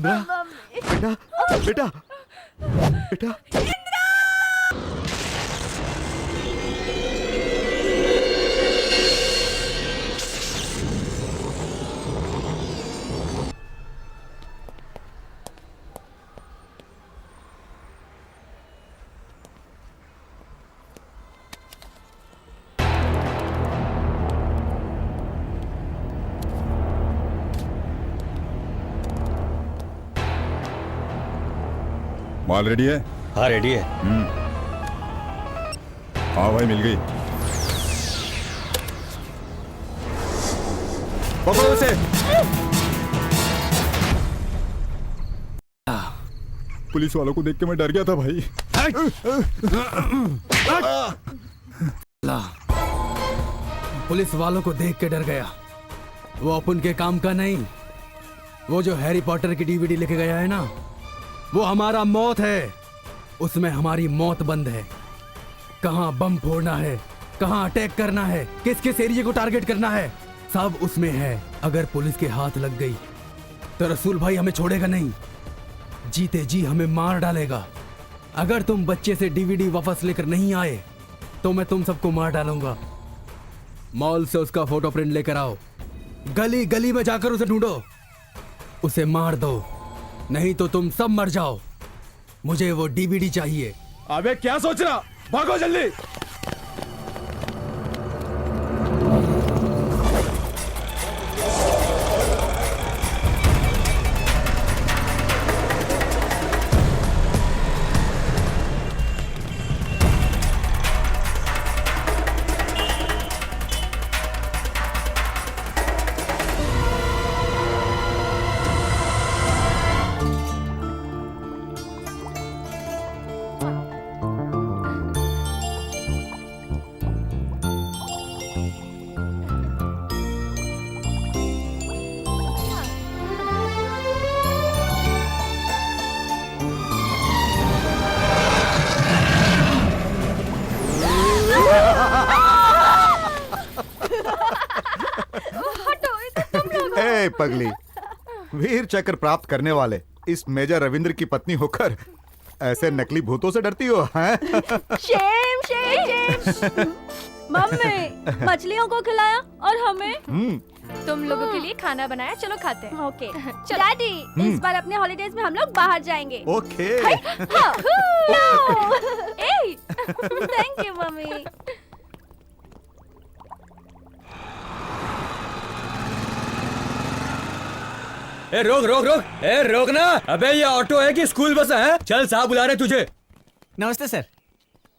सिमरा, बेटा बेटा बेटा। माल रेडी है? हाँ रेडी है। हाँ भाई मिल गई। पकड़ो उसे। पुलिस वालों को देख के मैं डर गया था भाई। पुलिस वालों को देख के डर गया। वो अपन के काम का नहीं। वो जो हैरी पॉटर की डीवीडी लेके गया है ना, वो हमारा मौत है। उसमें हमारी मौत बंद है। कहाँ बम फोड़ना है, कहाँ अटैक करना है, किस किस एरिया को टारगेट करना है, सब उसमें है। अगर पुलिस के हाथ लग गई तो रसूल भाई हमें छोड़ेगा नहीं, जीते जी हमें मार डालेगा। अगर तुम बच्चे से डीवीडी वापस लेकर नहीं आए तो मैं तुम सबको मार डालूंगा। मॉल से उसका फोटो प्रिंट लेकर आओ, गली गली में जाकर उसे ढूंढो, उसे मार दो, नहीं तो तुम सब मर जाओ। मुझे वो डीवीडी चाहिए। अबे क्या सोच रहा, भागो जल्दी। पगली, वीर चक्र प्राप्त करने वाले इस मेजर रविंद्र की पत्नी होकर ऐसे नकली भूतों से डरती हो हैं? Shem Shem Shem. मम्मी मछलियों को खिलाया और हमें तुम लोगों के लिए खाना बनाया, चलो खाते हैं। ओके। डैडी, इस बार अपने हॉलीडेज में हम लोग बाहर जाएंगे। ओके। Thank you mummy. ए रोक रोक रोक, ए रोक ना। अबे ये ऑटो है कि स्कूल बस है? चल साहब बुला रहे तुझे। नमस्ते sir.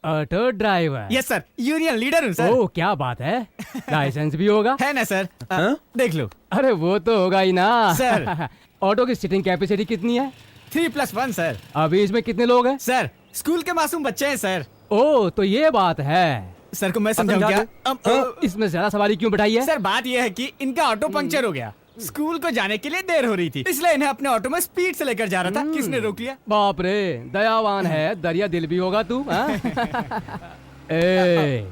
Auto driver? Yes sir, union leader हूँ सर। ओह क्या बात है, लाइसेंस भी होगा? है ना सर, देख लो। अरे वो तो होगा ही ना सर। ऑटो की सीटिंग कैपेसिटी कितनी है? 3+1 सर। अभी इसमें कितने लोग हैं? सर स्कूल के मासूम बच्चे हैं सर। ओह तो ये बात है। सर को मैं समझाऊं क्या? इसमें ज्यादा सवारी क्यों बिठाई है? सर बात यह है कि इनका ऑटो पंक्चर हो गया, स्कूल को जाने के लिए देर हो रही थी, इसलिए इन्हें अपने ऑटो में स्पीड से लेकर जा रहा था। किसने रोक लिया? बाप रे, दयावान है, दरिया दिल भी होगा तू। ए,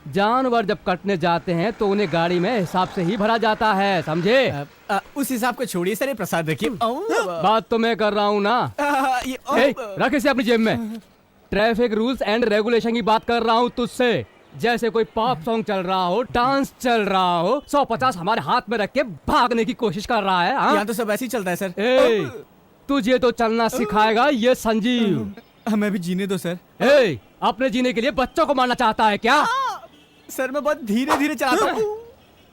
जानवर जब कटने जाते हैं तो उन्हें गाड़ी में हिसाब से ही भरा जाता है, समझे? उस हिसाब को छोड़िए सर, ये प्रसाद रखिए। बात तो मैं कर रहा हूँ ना। रख इसे अपनी जेब में। ट्रैफिक रूल्स एंड रेगुलेशन की बात कर रहा हूँ तुझसे। जैसे कोई पॉप सॉन्ग चल रहा हो, डांस चल रहा हो, 150 हमारे हाथ में रख के भागने की कोशिश कर रहा है। यहाँ तो सब ऐसे ही चलता है सर। तुझे तो चलना सिखाएगा ये संजीव। हमें भी जीने दो सर। अपने जीने के लिए बच्चों को मारना चाहता है क्या? सर मैं बहुत धीरे धीरे चलाता हूँ।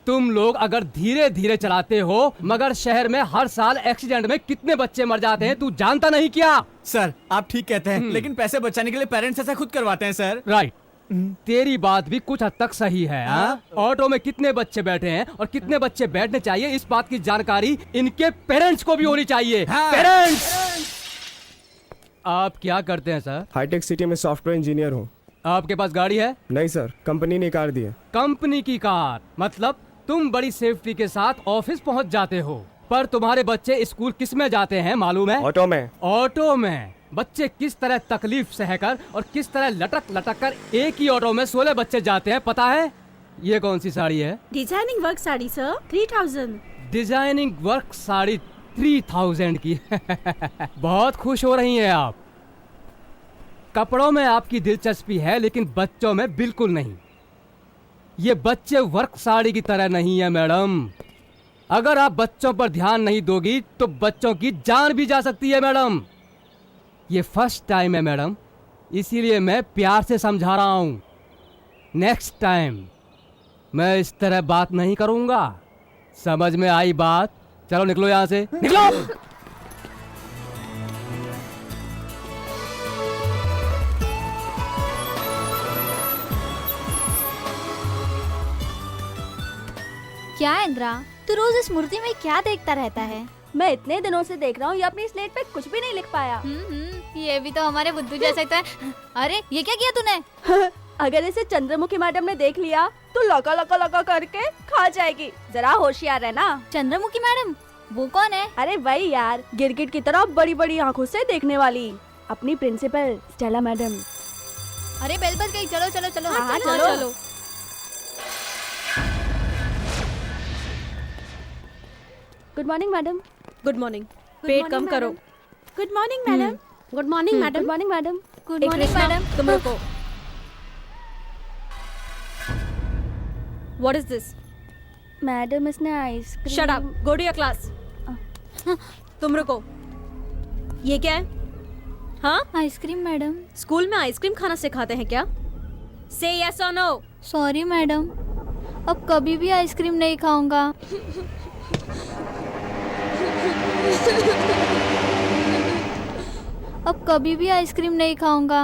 तुम लोग अगर धीरे धीरे चलाते हो, मगर शहर में हर साल एक्सीडेंट में कितने बच्चे मर जाते हैं तू जानता नहीं क्या? सर आप ठीक कहते हैं, लेकिन पैसे बचाने के लिए पेरेंट्स ऐसा खुद करवाते हैं सर। राइट, तेरी बात भी कुछ हद तक सही है। ऑटो में कितने बच्चे बैठे हैं और कितने बच्चे बैठने चाहिए, इस बात की जानकारी इनके पेरेंट्स को भी होनी चाहिए। पेरेंट्स! आप क्या करते हैं सर? हाईटेक सिटी में सॉफ्टवेयर इंजीनियर हूँ। आपके पास गाड़ी है? नहीं सर, कंपनी ने कार दी है। कंपनी की कार? मतलब तुम बड़ी सेफ्टी के साथ ऑफिस पहुँच जाते हो, पर तुम्हारे बच्चे स्कूल किस में जाते हैं मालूम है? ऑटो में। ऑटो में? बच्चे किस तरह तकलीफ सहकर और किस तरह लटक लटक कर एक ही ऑटो में 16 बच्चे जाते हैं, पता है? ये कौन सी साड़ी है? Designing work sari sir, 3000। Designing work sari 3000 की। बहुत खुश हो रही हैं आप। कपड़ों में आपकी दिलचस्पी है लेकिन बच्चों में बिल्कुल नहीं। ये बच्चे वर्क साड़ी की तरह नहीं है मैडम। अगर आप बच्चों पर ध्यान नहीं दोगी तो बच्चों की जान भी जा सकती है मैडम। ये फर्स्ट टाइम है मैडम, इसीलिए मैं प्यार से समझा रहा हूँ। नेक्स्ट टाइम मैं इस तरह बात नहीं करूँगा। समझ में आई बात? चलो निकलो यहाँ से, निकलो। क्या इंद्रा, तू रोज इस मूर्ति में क्या देखता रहता है? मैं इतने दिनों से देख रहा हूँ, ये अपनी स्लेट पे कुछ भी नहीं लिख पाया। ये भी तो हमारे बुद्धू जैसा तो है। अरे ये क्या किया तूने? अगर इसे चंद्रमुखी मैडम ने देख लिया तो लका लका लका करके खा जाएगी। जरा होशियार रहना। चंद्रमुखी मैडम वो कौन है? अरे वही यार, गिरगिट की तरह बड़ी बड़ी आंखों से देखने वाली अपनी प्रिंसिपल स्टेला मैडम। अरे बेल बज गई, चलो चलो चलो। हाँ, चलो चलो। Good morning madam. Good morning. पेट कम करो। Good morning madam. Good morning madam. Good morning madam. Good morning madam. तुम रुको। What is this? मैडम इसने ice cream. Shut up. Go to your class. तुम रुको। ये क्या है? हाँ? Ice cream madam. स्कूल में आइसक्रीम खाना सिखाते हैं क्या? Say yes or no. Sorry madam, अब कभी भी आइसक्रीम नहीं खाऊंगा। अब कभी भी आइसक्रीम नहीं खाऊंगा।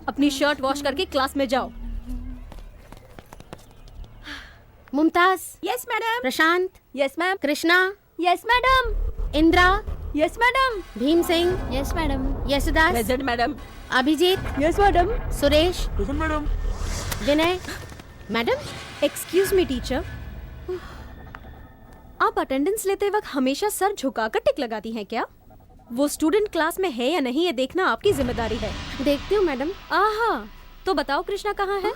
अपनी शर्ट वॉश करके क्लास में जाओ। Mumtaz. Yes madam. Prashant. Yes ma'am. Krishna. Yes madam. Indra. Yes madam. Bhim Singh. Yes madam. Yashdas. Present madam. Abhijit. Yes madam. Suresh. Madam. Vinay. Madam. Excuse me teacher, आप अटेंडेंस लेते वक्त हमेशा सर झुकाकर टिक लगाती हैं क्या? वो स्टूडेंट क्लास में है या नहीं ये देखना आपकी जिम्मेदारी है। देखती हूँ मैडम। आहा, तो बताओ कृष्णा कहाँ है?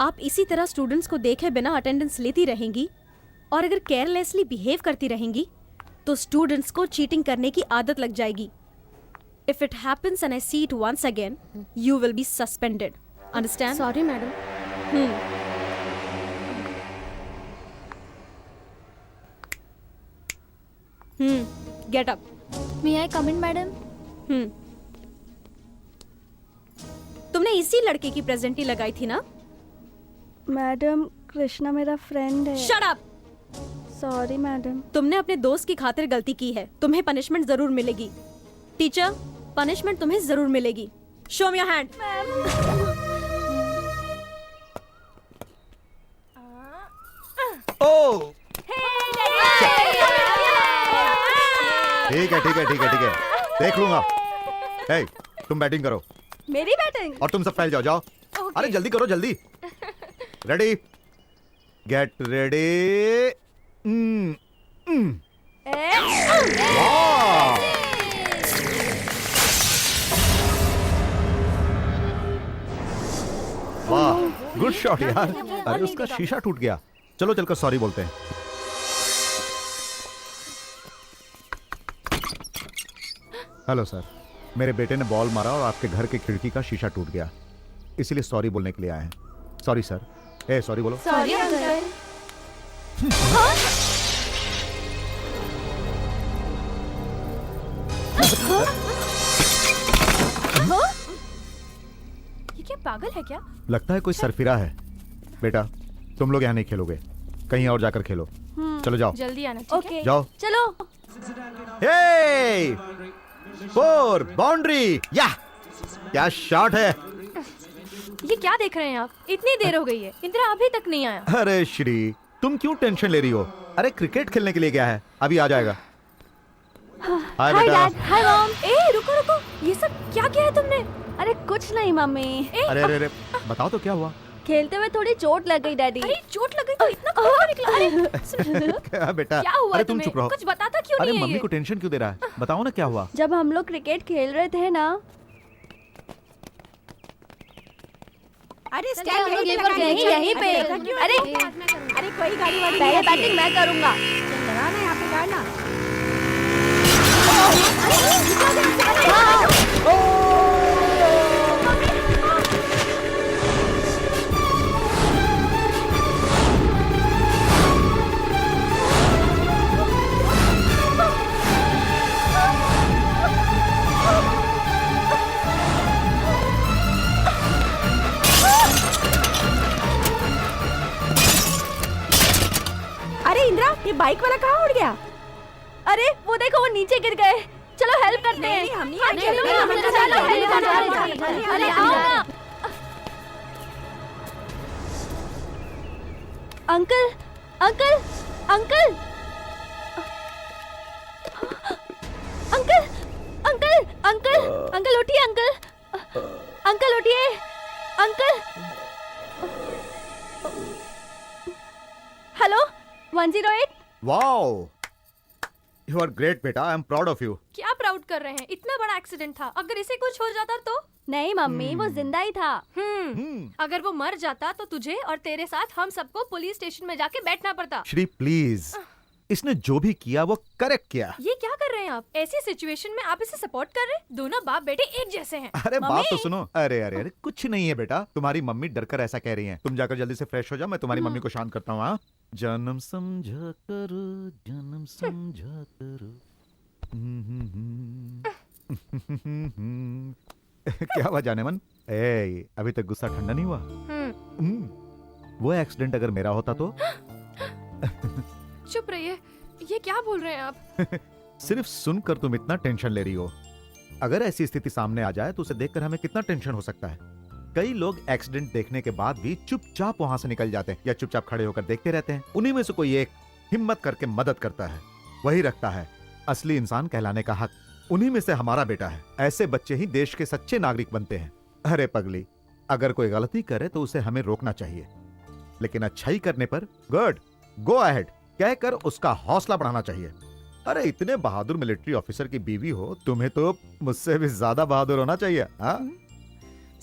आप इसी तरह स्टूडेंट्स को देखे बिना अटेंडेंस लेती रहेंगी और अगर केयरलेसली बिहेव करती रहेंगी तो स्टूडेंट्स को चीटिंग करने की आदत लग जाएगी। If it happens and I see it once again, you will be suspended. Understand? Sorry madam. Get up. May I come in madam? तुमने इसी लड़के की प्रेजेंटी लगाई थी ना? मैडम कृष्णा मेरा फ्रेंड है। Shut up. Sorry madam. तुमने अपने दोस्त की खातिर गलती की है, तुम्हें पनिशमेंट जरूर मिलेगी। टीचर, पनिशमेंट तुम्हें जरूर मिलेगी। Show me your hand. Oh ठीक है ठीक है ठीक है ठीक है, देख लूंगा। हे, तुम बैटिंग करो मेरी बैटिंग। और तुम सब फैल जाओ जाओ। अरे जल्दी करो जल्दी। Ready, get ready. वाह, गुड शॉट यार। अरे उसका शीशा टूट गया। चलो चलकर सॉरी बोलते हैं। हेलो सर, मेरे बेटे ने बॉल मारा और आपके घर की खिड़की का शीशा टूट गया, इसीलिए सॉरी बोलने के लिए आए हैं। Sorry sir. ए सॉरी बोलो। Sorry uncle. ये क्या पागल है क्या? लगता है कोई सरफिरा है। बेटा तुम लोग यहाँ नहीं खेलोगे, कहीं और जाकर खेलो। चलो जाओ। जल्दी आना। ओके जाओ। चलो। हे, फोर बाउंड्री। या क्या शॉट है। ये क्या देख रहे हैं आप? इतनी देर हो गई है, इंदिरा अभी तक नहीं आया। अरे श्री, तुम क्यों टेंशन ले रही हो? अरे क्रिकेट खेलने के लिए गया है, अभी आ जाएगा। हाय हाय बेटा। डैड। Hi mom. ए रुको रुको, ये सब क्या किया है तुमने? अरे कुछ नहीं मम्मी। अरे अरे अरे, बताओ तो क्या हुआ? खेलते हुए थोड़ी चोट लग गई डैडी। अरे चोट लग गई तो इतना खून क्यों निकला? अरे क्या बेटा? क्या हुआ अरे तुम तुम्हें? चुप रहो। कुछ बताता क्यों अरे नहीं है मम्मी ये? को टेंशन क्यों दे रहा है? बताओ ना क्या हुआ। जब हम लोग क्रिकेट खेल रहे थे ना, अरे चलिए, हम लोग यहीं पर यहीं पे अरे अरे कोई गाड़ी वाड़ी पहले बैटिंग मैं करूंगा। लगाना यहाँ पे गाना। अरे इंदिरा, ये बाइक वाला कहाँ उड़ गया? अरे वो देखो वो नीचे गिर गए। चलो हेल्प करते हैं। हम नहीं हाँ, आएंगे। चलो नहीं, ना, हम नहीं चलो आएंगे। हेल्प करते हैं। जल्दी, अरे जल्दी, आओ जल्दी। ना। Uncle uncle uncle uncle uncle uncle uncle उठिए अंकल अंकल उठिए uncle. Hello 108। Wow, you are great बेटा, I am proud of you. क्या प्राउड कर रहे हैं? इतना बड़ा एक्सीडेंट था, अगर इसे कुछ हो जाता तो? नहीं मम्मी, वो जिंदा ही था। अगर वो मर जाता तो तुझे और तेरे साथ हम सबको पुलिस स्टेशन में जाके बैठना पड़ता। श्री प्लीज, इसने जो भी किया वो करेक्ट किया। ये क्या कर रहे हैं आप? ऐसी सिचुएशन में आप इसे सपोर्ट कर रहे हैं? दोनों बाप बेटे एक जैसे हैं। अरे मम्मी! बात तो सुनो। अरे अरे अरे कुछ नहीं है बेटा, तुम्हारी मम्मी डर कर ऐसा कह रही हैं। तुम जाकर जल्दी से फ्रेश हो जाओ, मैं तुम्हारी मम्मी को शांत करता हूँ। हाँ, जन्म समझा करो, जन्म समझा करो। क्या हुआ जाने मन? ए, अभी तक गुस्सा ठंडा नहीं हुआ? वो एक्सीडेंट अगर मेरा होता तो? चुप रहिए, ये क्या बोल रहे हैं आप? सिर्फ सुनकर तुम इतना टेंशन ले रही हो। अगर ऐसी स्थिति सामने आ जाए तो उसे देखकर हमें कितना टेंशन हो सकता है। कई लोग एक्सीडेंट देखने के बाद भी चुपचाप वहां से निकल जाते हैं या चुपचाप खड़े होकर देखते रहते हैं। उन्हीं में से कोई एक हिम्मत करके मदद करता है, वही रखता है असली इंसान कहलाने का हक। उन्हीं में से हमारा बेटा है। ऐसे बच्चे ही देश के सच्चे नागरिक बनते हैं। अरे पगली, अगर कोई गलती करे तो उसे हमें रोकना चाहिए, लेकिन अच्छाई करने पर गुड, गो अहेड कहकर उसका हौसला बढ़ाना चाहिए। अरे इतने बहादुर मिलिट्री ऑफिसर की बीवी हो, तुम्हें तो मुझसे भी ज्यादा बहादुर होना चाहिए। हाँ,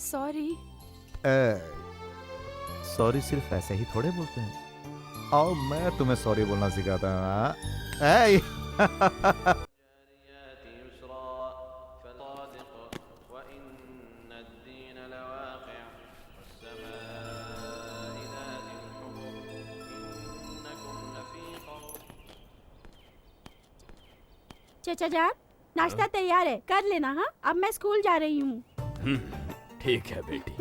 सॉरी। सॉरी सिर्फ ऐसे ही थोड़े बोलते हैं। आओ मैं तुम्हें सॉरी बोलना सिखाता हूँ। चचा जान, नाश्ता तैयार है, कर लेना। हाँ, अब मैं स्कूल जा रही हूँ। ठीक है बेटी,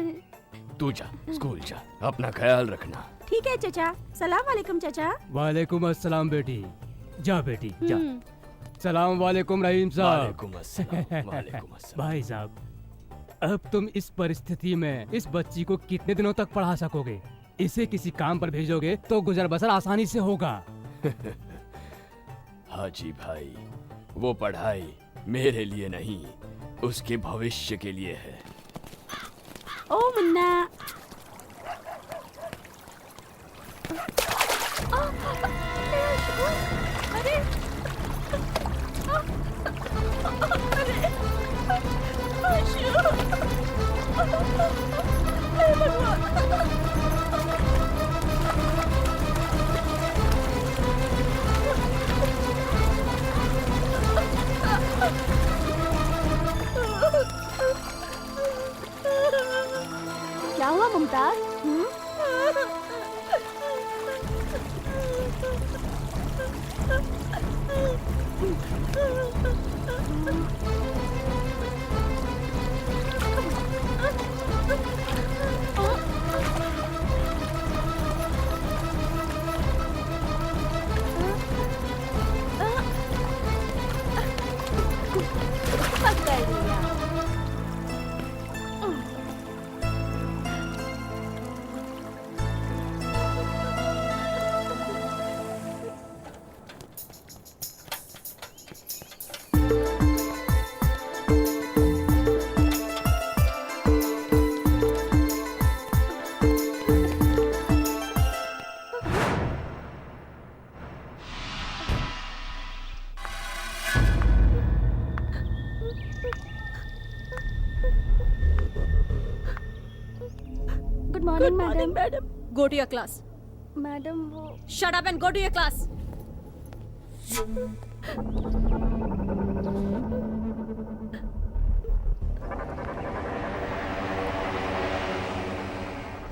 तू जा स्कूल जा, अपना ख्याल रखना। ठीक है चचा। सलाम वालेकुम चचा। वालेकुम अस्सलाम बेटी। जा बेटी जा। सलाम वालेकुम रहीम साहब। वालेकुम अस्सलाम, वालेकुम अस्सलाम। भाई साहब, अब तुम इस परिस्थिति में इस बच्ची को कितने दिनों तक पढ़ा सकोगे? इसे किसी काम पर भेजोगे तो गुजर बसर आसानी से होगा। हाजी भाई, वो पढ़ाई मेरे लिए नहीं, उसके भविष्य के लिए है। ओ मुन्ना। अरे क्या हुआ मुमताज? पकड़ लिया। Morning madam. Madam go to your class. Madam वो shut up and go to your class.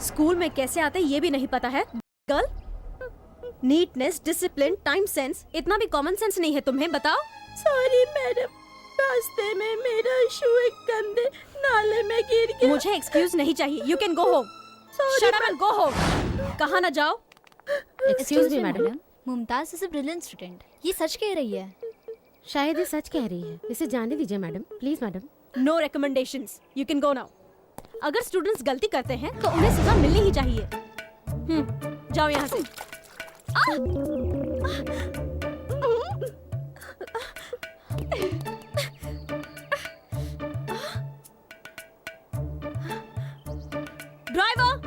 School में कैसे आते ये भी नहीं पता है girl. Neatness, discipline, time sense, इतना भी कॉमन सेंस नहीं है तुम्हें? बताओ। सॉरी मैडम, रास्ते में मेरा शू एक गंदे नाले में गिर गया। मुझे एक्सक्यूज नहीं चाहिए। You can go home. Shut up and go home. कहाँ ना जाओ। Excuse me madam, Mumtaz is a brilliant student. ये सच कह रही है। शायद ये सच कह रही है, इसे जाने दीजिए madam, please madam. No recommendations. You can go now. अगर स्टूडेंट्स गलती करते हैं तो उन्हें सजा मिलनी ही चाहिए। जाओ यहाँ से। ड्राइवर,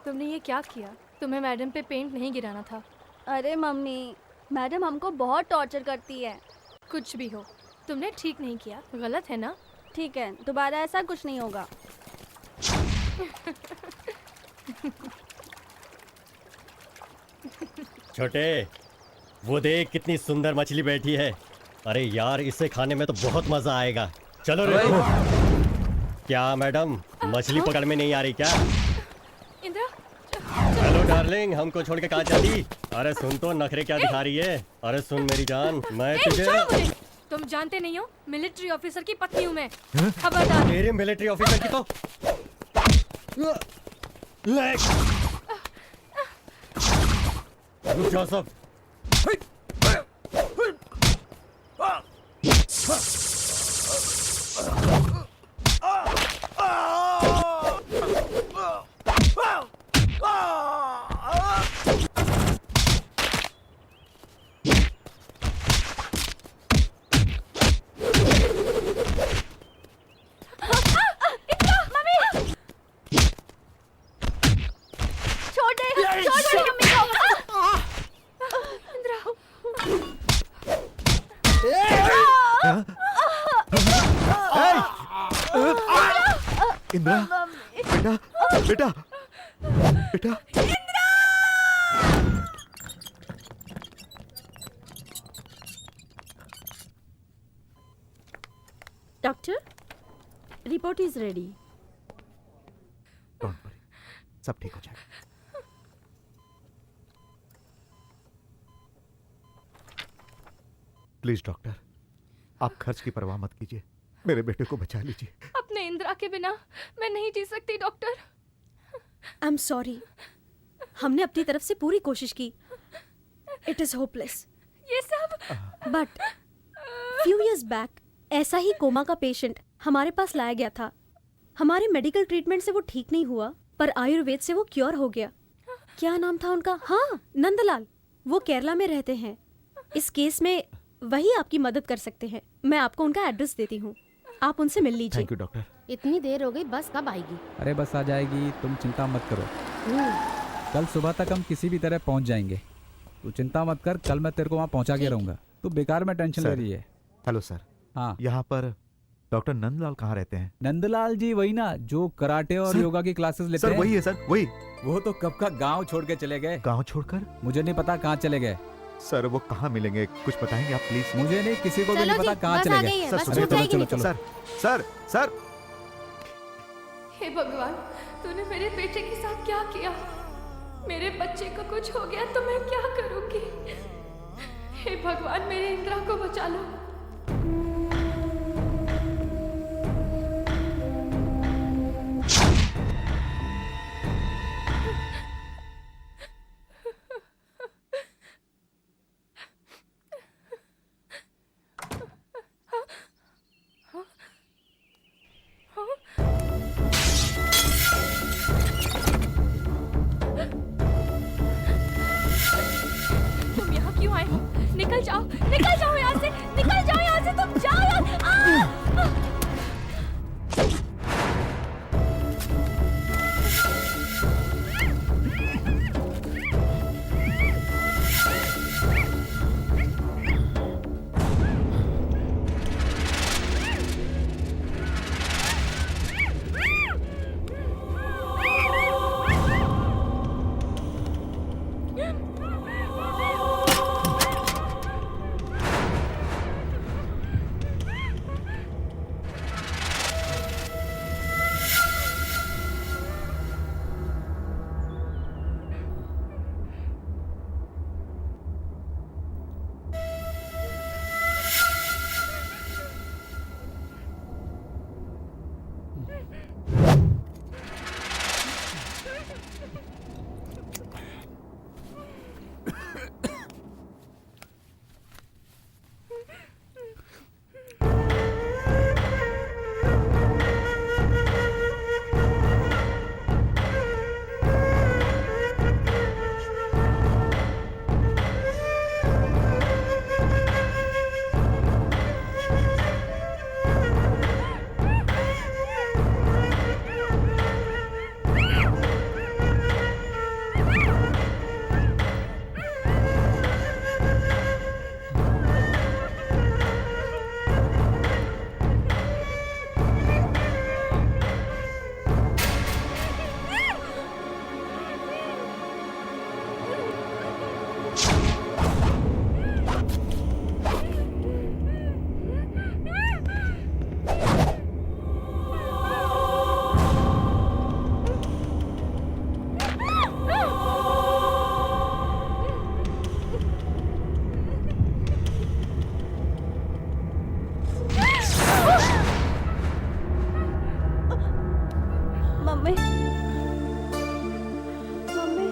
तुमने ये क्या किया? तुम्हें मैडम पे पेंट नहीं गिराना था। अरे मम्मी, मैडम हमको बहुत टॉर्चर करती है। कुछ भी हो, तुमने ठीक नहीं किया। गलत है ना? ठीक है, दोबारा ऐसा कुछ नहीं होगा। छोटे, वो देख कितनी सुंदर मछली बैठी है। अरे यार, इसे खाने में तो बहुत मजा आएगा। चलो रे। क्या मैडम, मछली पकड़ में नहीं आ रही क्या? इंद्रा, हेलो डार्लिंग, हमको छोड़ के कहाँ चली? अरे सुन तो, नखरे क्या दिखा रही है? अरे सुन मेरी जान, मैं तुझे। तुम जानते नहीं हो, मिलिट्री ऑफिसर की पत्नी हूँ मैं। खबरदार। तेरे मिलिट्री ऑफिसर की तो रुक जाओ सब। इंद्रा, बेटा, बेटा, बेटा। Doctor, report is ready. Don't worry, सब ठीक हो जाएगा। प्लीज डॉक्टर, आप खर्च की परवाह मत कीजिए, मेरे बेटे को बचा लीजिए। अपने इंदिरा के बिना मैं नहीं जी सकती डॉक्टर। आई एम सॉरी, हमने अपनी तरफ से पूरी कोशिश की। It is hopeless. ये सब बट फ्यू इयर्स बैक ऐसा ही कोमा का पेशेंट हमारे पास लाया गया था। हमारे मेडिकल ट्रीटमेंट से वो ठीक नहीं हुआ, पर आयुर्वेद से वो क्योर हो गया। क्या नाम था उनका? हाँ, नंदलाल। वो केरला में रहते हैं। इस केस में वही आपकी मदद कर सकते हैं। मैं आपको उनका एड्रेस देती हूँ, आप उनसे मिल लीजिए। Thank you doctor. इतनी देर हो गई, बस कब आएगी? अरे बस आ जाएगी, तुम चिंता मत करो। कल सुबह तक हम किसी भी तरह पहुंच जाएंगे। तू चिंता मत कर, कल मैं तेरे को वहाँ पहुंचा के रहूंगा। तू बेकार में टेंशन ले रही है। Hello sir. हाँ, यहाँ पर डॉक्टर नंदलाल कहाँ रहते हैं? नंदलाल जी वही ना, जो कराटे और योगा की क्लासेस लेते हैं। सर वही है सर, वही। वो तो कब का गांव छोड़ के चले गए। गांव छोड़कर? मुझे नहीं पता कहाँ चले गए। सर वो कहाँ मिलेंगे, कुछ बताएंगे आप प्लीज? मुझे नहीं, किसी को भी नहीं पता कहाँ चले गए। Sir sir sir. हे भगवान, तूने मेरे बेटे के साथ क्या किया? मेरे बच्चे को कुछ हो गया तो मैं क्या करूंगी? हे भगवान, मेरे इंदिरा को बचा लो। तुम यहाँ क्यों आए हो? निकल जाओ यहाँ से, निकल mummy mummy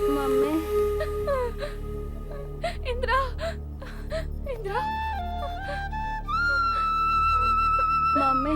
mummy Indira Indira mummy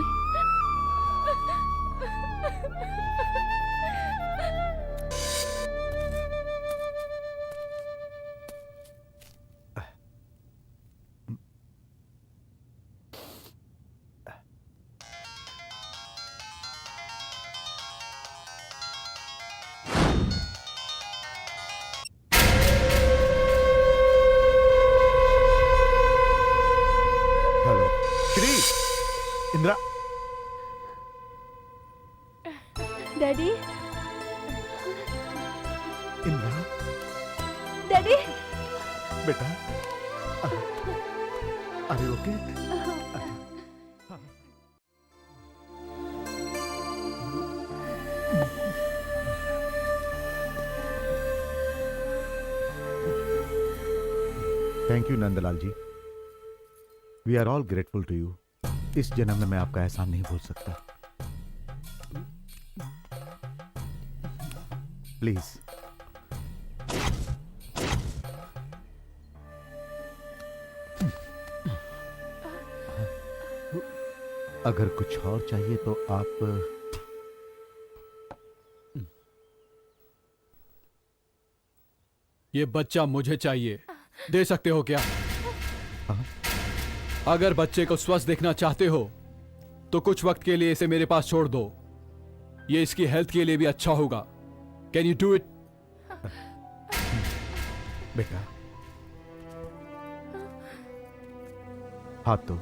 hello Shri Indira daddy Indira daddy बेटा अरे okay thank you Nandlal ji we are all grateful to you इस जन्म में मैं आपका एहसान नहीं भूल सकता प्लीज अगर कुछ और चाहिए तो आप ये बच्चा मुझे चाहिए, दे सकते हो क्या? अगर बच्चे को स्वस्थ देखना चाहते हो तो कुछ वक्त के लिए इसे मेरे पास छोड़ दो, ये इसकी हेल्थ के लिए भी अच्छा होगा। Can you do it? बेटा हाथ दो।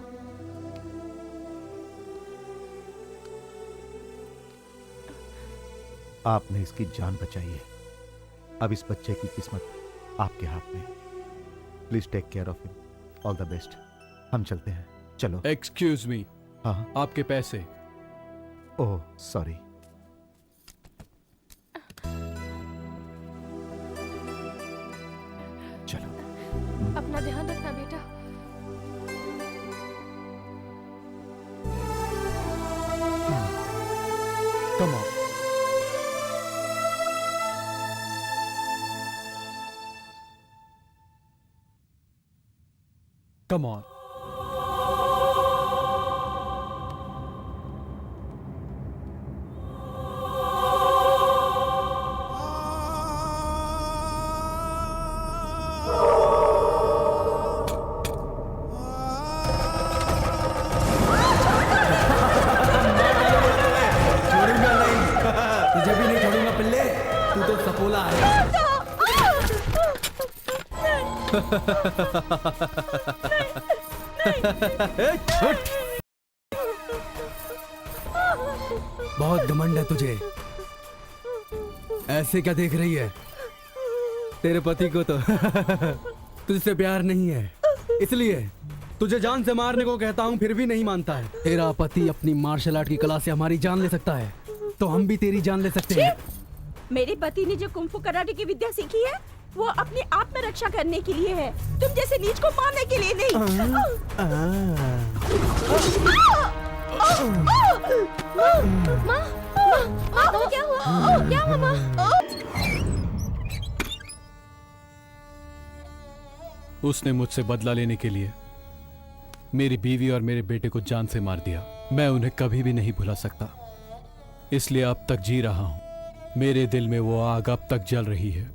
आपने इसकी जान बचाई है, अब इस बच्चे की किस्मत आपके हाथ में। Please take care of him. All the best. हम चलते हैं, चलो। एक्सक्यूज मी, हाँ आपके पैसे। Oh sorry. चलो। अपना ध्यान रखना बेटा। Come on. Come on. छोड़ूंगा नहीं, तुझे भी नहीं छोड़ूंगा पिल्ले, तू तो सपोला है। बहुत घमंड है तुझे, ऐसे क्या देख रही है? तेरे पति को तो तुझसे प्यार नहीं है, इसलिए तुझे जान से मारने को कहता हूँ फिर भी नहीं मानता है। तेरा पति अपनी मार्शल आर्ट की कला से हमारी जान ले सकता है, तो हम भी तेरी जान ले सकते हैं। मेरे पति ने जो कुंफू कराटे की विद्या सीखी है वो अपने आप में रक्षा करने के लिए है, तुम जैसे नीच को मारने के लिए नहीं। माँ क्या हुआ? क्या हुआ माँ? उसने मुझसे बदला लेने के लिए मेरी बीवी और मेरे बेटे को जान से मार दिया। मैं उन्हें कभी भी नहीं भुला सकता, इसलिए अब तक जी रहा हूं। मेरे दिल में वो आग अब तक जल रही है।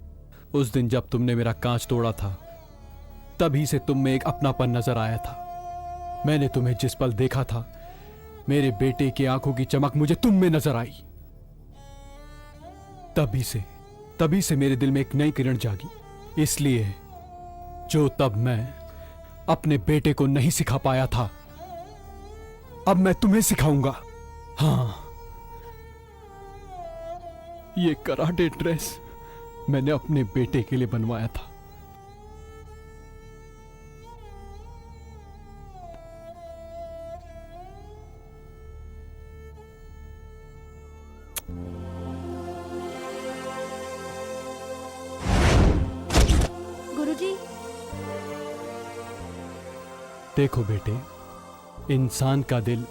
उस दिन जब तुमने मेरा कांच तोड़ा था, तभी से तुम में एक अपनापन नजर आया था। मैंने तुम्हें जिस पल देखा था, मेरे बेटे की आंखों की चमक मुझे तुम में नजर आई। तभी से मेरे दिल में एक नई किरण जागी। इसलिए जो तब मैं अपने बेटे को नहीं सिखा पाया था, अब मैं तुम्हें सिखाऊंगा। हाँ, ये कराटे ड्रेस मैंने अपने बेटे के लिए बनवाया था। देखो बेटे, इंसान का दिल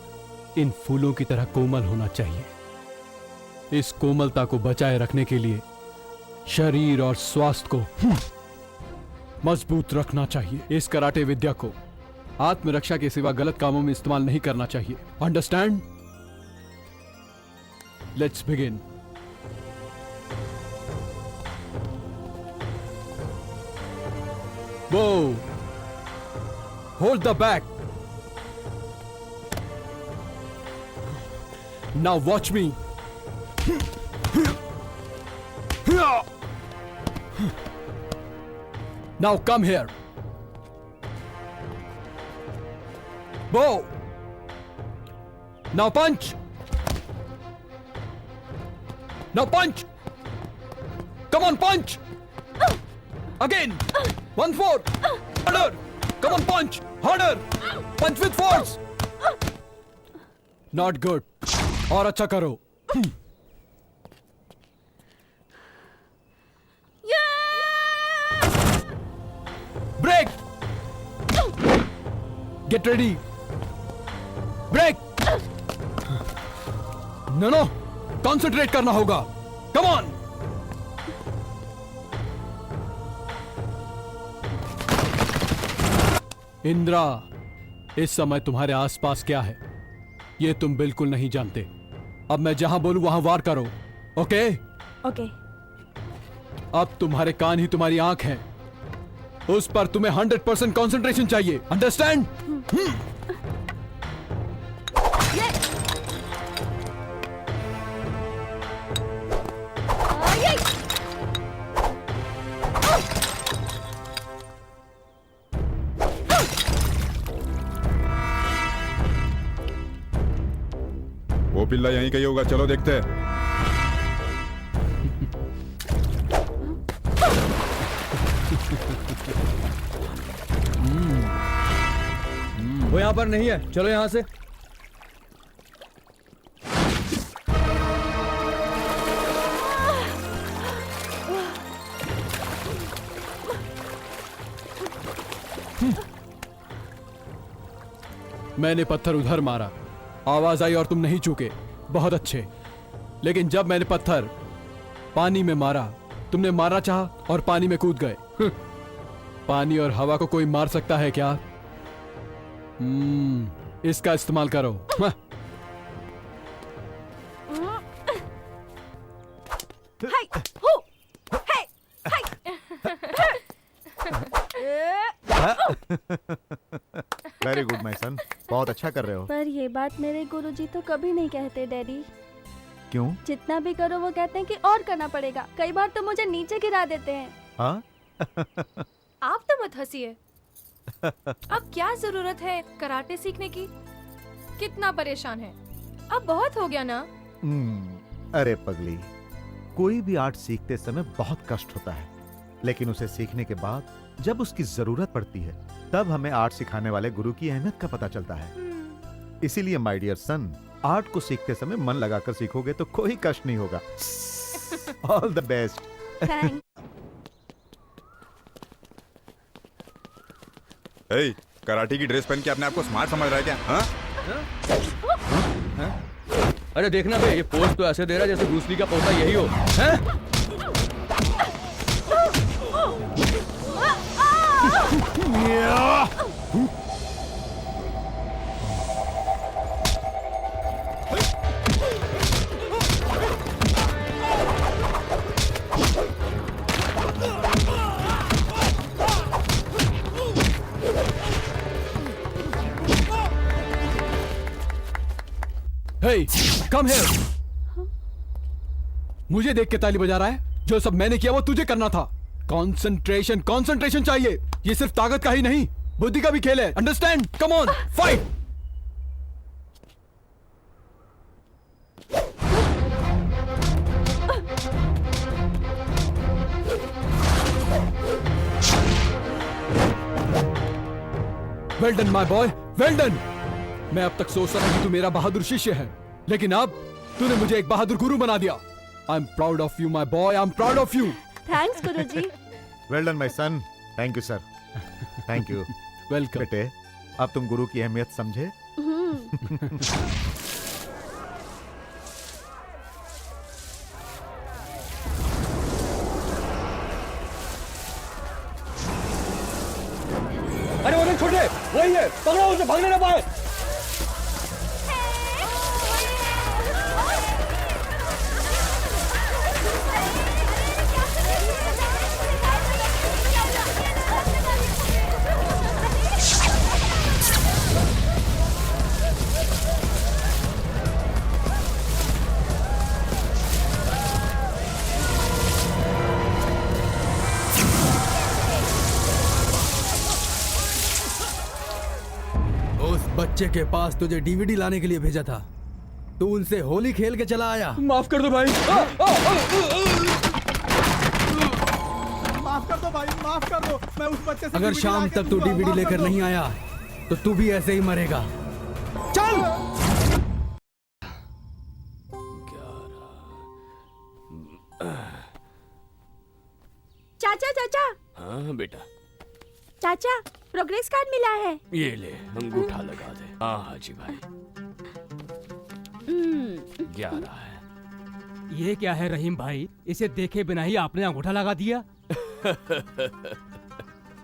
इन फूलों की तरह कोमल होना चाहिए। इस कोमलता को बचाए रखने के लिए शरीर और स्वास्थ्य को मजबूत रखना चाहिए। इस कराटे विद्या को आत्मरक्षा के सिवा गलत कामों में इस्तेमाल नहीं करना चाहिए। अंडरस्टैंड? Let's begin. वो hold the back. Now watch me. Now come here. Bow. Now punch. Now punch. Come on, punch. Again. 1-4. Harder. Come on, punch. Harder. Punch with force. Not good. और अच्छा करो. Break! Get ready! Break! No, concentrate करना होगा. Come on! Indira, इस समय तुम्हारे आसपास क्या है ये तुम बिल्कुल नहीं जानते। अब मैं जहां बोलूं वहां वार करो। ओके? ओके। अब तुम्हारे कान ही तुम्हारी आंख है, उस पर तुम्हें 100% कंसंट्रेशन चाहिए। अंडरस्टैंड? वो पिल्ला यहीं कहीं होगा, चलो देखते हैं। वो यहाँ पर नहीं है, चलो यहाँ से। मैंने पत्थर उधर मारा, आवाज आई और तुम नहीं चूके। बहुत अच्छे। लेकिन जब मैंने पत्थर पानी में मारा, तुमने मारना चाहा और पानी में कूद गए। पानी और हवा को कोई मार सकता है क्या? इसका इस्तेमाल करो। वेरी गुड माय सन, बहुत अच्छा कर रहे हो। पर ये बात मेरे गुरुजी तो कभी नहीं कहते डैडी। क्यों? जितना भी करो वो कहते हैं कि और करना पड़ेगा। कई बार तो मुझे नीचे गिरा देते हैं। हाँ? आप तो मत हंसिए। अब क्या जरूरत है कराटे सीखने की? कितना परेशान है, अब बहुत हो गया ना। अरे पगली, कोई भी आर्ट सीखते समय बहुत कष्ट होता है, लेकिन उसे सीखने के बाद जब उसकी जरूरत पड़ती है तब हमें आर्ट सिखाने वाले गुरु की अहमियत का पता चलता है। इसीलिए माय डियर सन, आर्ट को सीखते समय मन लगाकर सीखोगे तो कोई कष्ट नहीं होगा। All the best. Thanks. A, karate की ड्रेस पहन के अपने आप को स्मार्ट समझ रहा है क्या? हाँ? अरे देखना बे, ये पोज तो ऐसे दे रहा है जैसे ब्रूस ली का पोता यही हो। हैं? Hey, come here. मुझे देख के ताली बजा रहा है? जो सब मैंने किया वो तुझे करना था। कंसंट्रेशन, कंसंट्रेशन चाहिए। ये सिर्फ ताकत का ही नहीं, बुद्धि का भी खेल है। Understand? Come on, fight. Well done my boy, well done. मैं अब तक सोचता था कि तू मेरा बहादुर शिष्य है, लेकिन अब तूने मुझे एक बहादुर गुरु बना दिया। आई am proud of you my boy, I am proud of you. Thanks Guruji. Well done my son. Thank you sir. Thank you. Welcome. बेटे, अब तुम गुरु की अहमियत समझे? अरे वो छोटे, वही है, पकड़ो उसे, भागने ना पाए। बच्चे के पास तुझे डीवीडी लाने के लिए भेजा था, तू उनसे होली खेल के चला आया। माफ कर दो भाई। माफ कर दो भाई, माफ कर दो। मैं उस बच्चे से अगर शाम तक तू डीवीडी लेकर नहीं आया तो तू भी ऐसे ही मरेगा। चल। चाचा चाचा। हाँ बेटा। चाचा, प्रोग्रेस कार्ड मिला है। ये ले, अंगूठा लगा दे। हाँ हाजी भाई। 11 है। ये क्या है रहीम भाई, इसे देखे बिना ही आपने अंगूठा लगा दिया।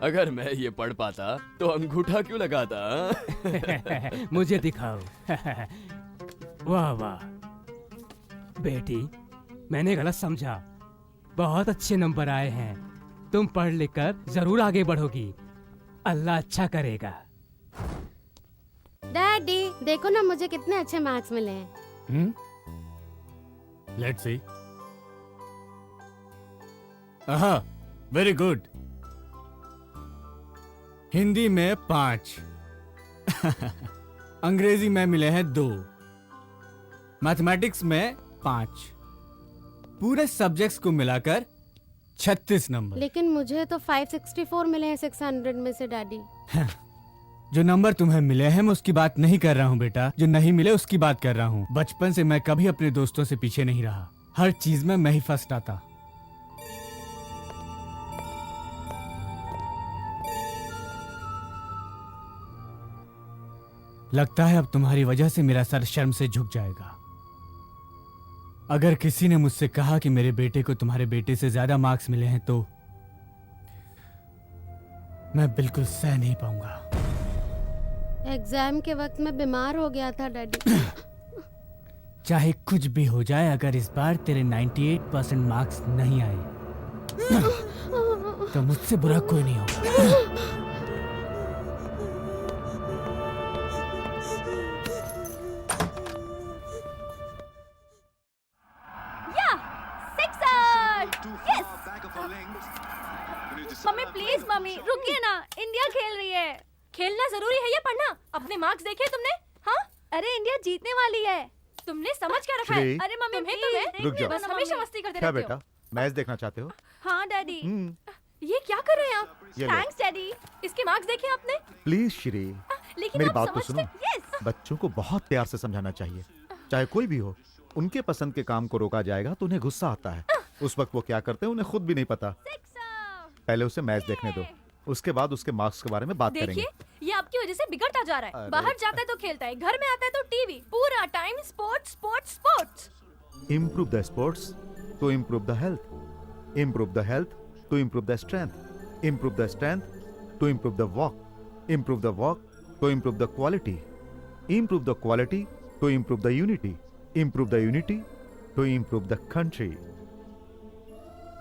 अगर मैं ये पढ़ पाता तो अंगूठा क्यों लगाता? मुझे दिखाओ। वाह वाह बेटी, मैंने गलत समझा। बहुत अच्छे नंबर आए हैं। तुम पढ़ लिख कर जरूर आगे बढ़ोगी। अल्लाह अच्छा करेगा। डैडी देखो ना, मुझे कितने अच्छे मार्क्स मिले हैं। Let's see. हाँ, वेरी गुड। हिंदी में 5, अंग्रेजी में मिले हैं 2, मैथमेटिक्स में 5, पूरे सब्जेक्ट्स को मिलाकर 36 नंबर। लेकिन मुझे तो 564 मिले हैं 600 में से डैडी। जो नंबर तुम्हें मिले हैं मैं उसकी बात नहीं कर रहा हूँ बेटा, जो नहीं मिले उसकी बात कर रहा हूँ। बचपन से मैं कभी अपने दोस्तों से पीछे नहीं रहा, हर चीज में मैं ही फर्स्ट आता। लगता है अब तुम्हारी वजह से मेरा सर शर्म से झुक जाएगा। अगर किसी ने मुझसे कहा कि मेरे बेटे को तुम्हारे बेटे से ज्यादा मार्क्स मिले हैं तो मैं बिल्कुल सह नहीं पाऊंगा। एग्जाम के वक्त मैं बीमार हो गया था डैडी। चाहे कुछ भी हो जाए, अगर इस बार तेरे 98% मार्क्स नहीं आए तो मुझसे बुरा कोई नहीं होगा। मम्मी प्लीज, मम्मी रुकिए ना, इंडिया खेल रही है। खेलना जरूरी है या पढ़ना? अपने मार्क्स देखे तुमने? हाँ, अरे इंडिया जीतने वाली है। तुमने समझ क्या रखा है? श्री, अरे मम्मी तुम्हें रुक जाओ। बस हमेशा मस्ती करते क्या रहते हो। बेटा, मैच देखना चाहते हो? हाँ डैडी। ये क्या कर रहे हैं आप? ये लो। Thanks daddy. इसके मार्क्स देखे आपने? प्लीज श्री, लेकिन मेरी आप बात तो समझते- सुनो। यस। बच्चों को बहुत प्यार से समझाना चाहिए, चाहे कोई भी हो। उनके पसंद के काम को रोका जाएगा तो उन्हें गुस्सा आता है। उस वक्त वो क्या करते हैं उन्हें खुद भी नहीं पता। पहले उसे मैच देखने दो, उसके बाद उसके मार्क्स के बारे में बात करेंगे। देखिए, ये आपकी वजह से बिगड़ता जा रहा है। अरे। बाहर जाता है तो खेलता है, घर में आता है तो टीवी, पूरा time sports sports sports. Improve the sports to improve the health. Improve the health to improve the strength. Improve the strength to improve the walk. Improve the walk to improve the quality. Improve the quality to improve the unity. Improve the unity to improve the country.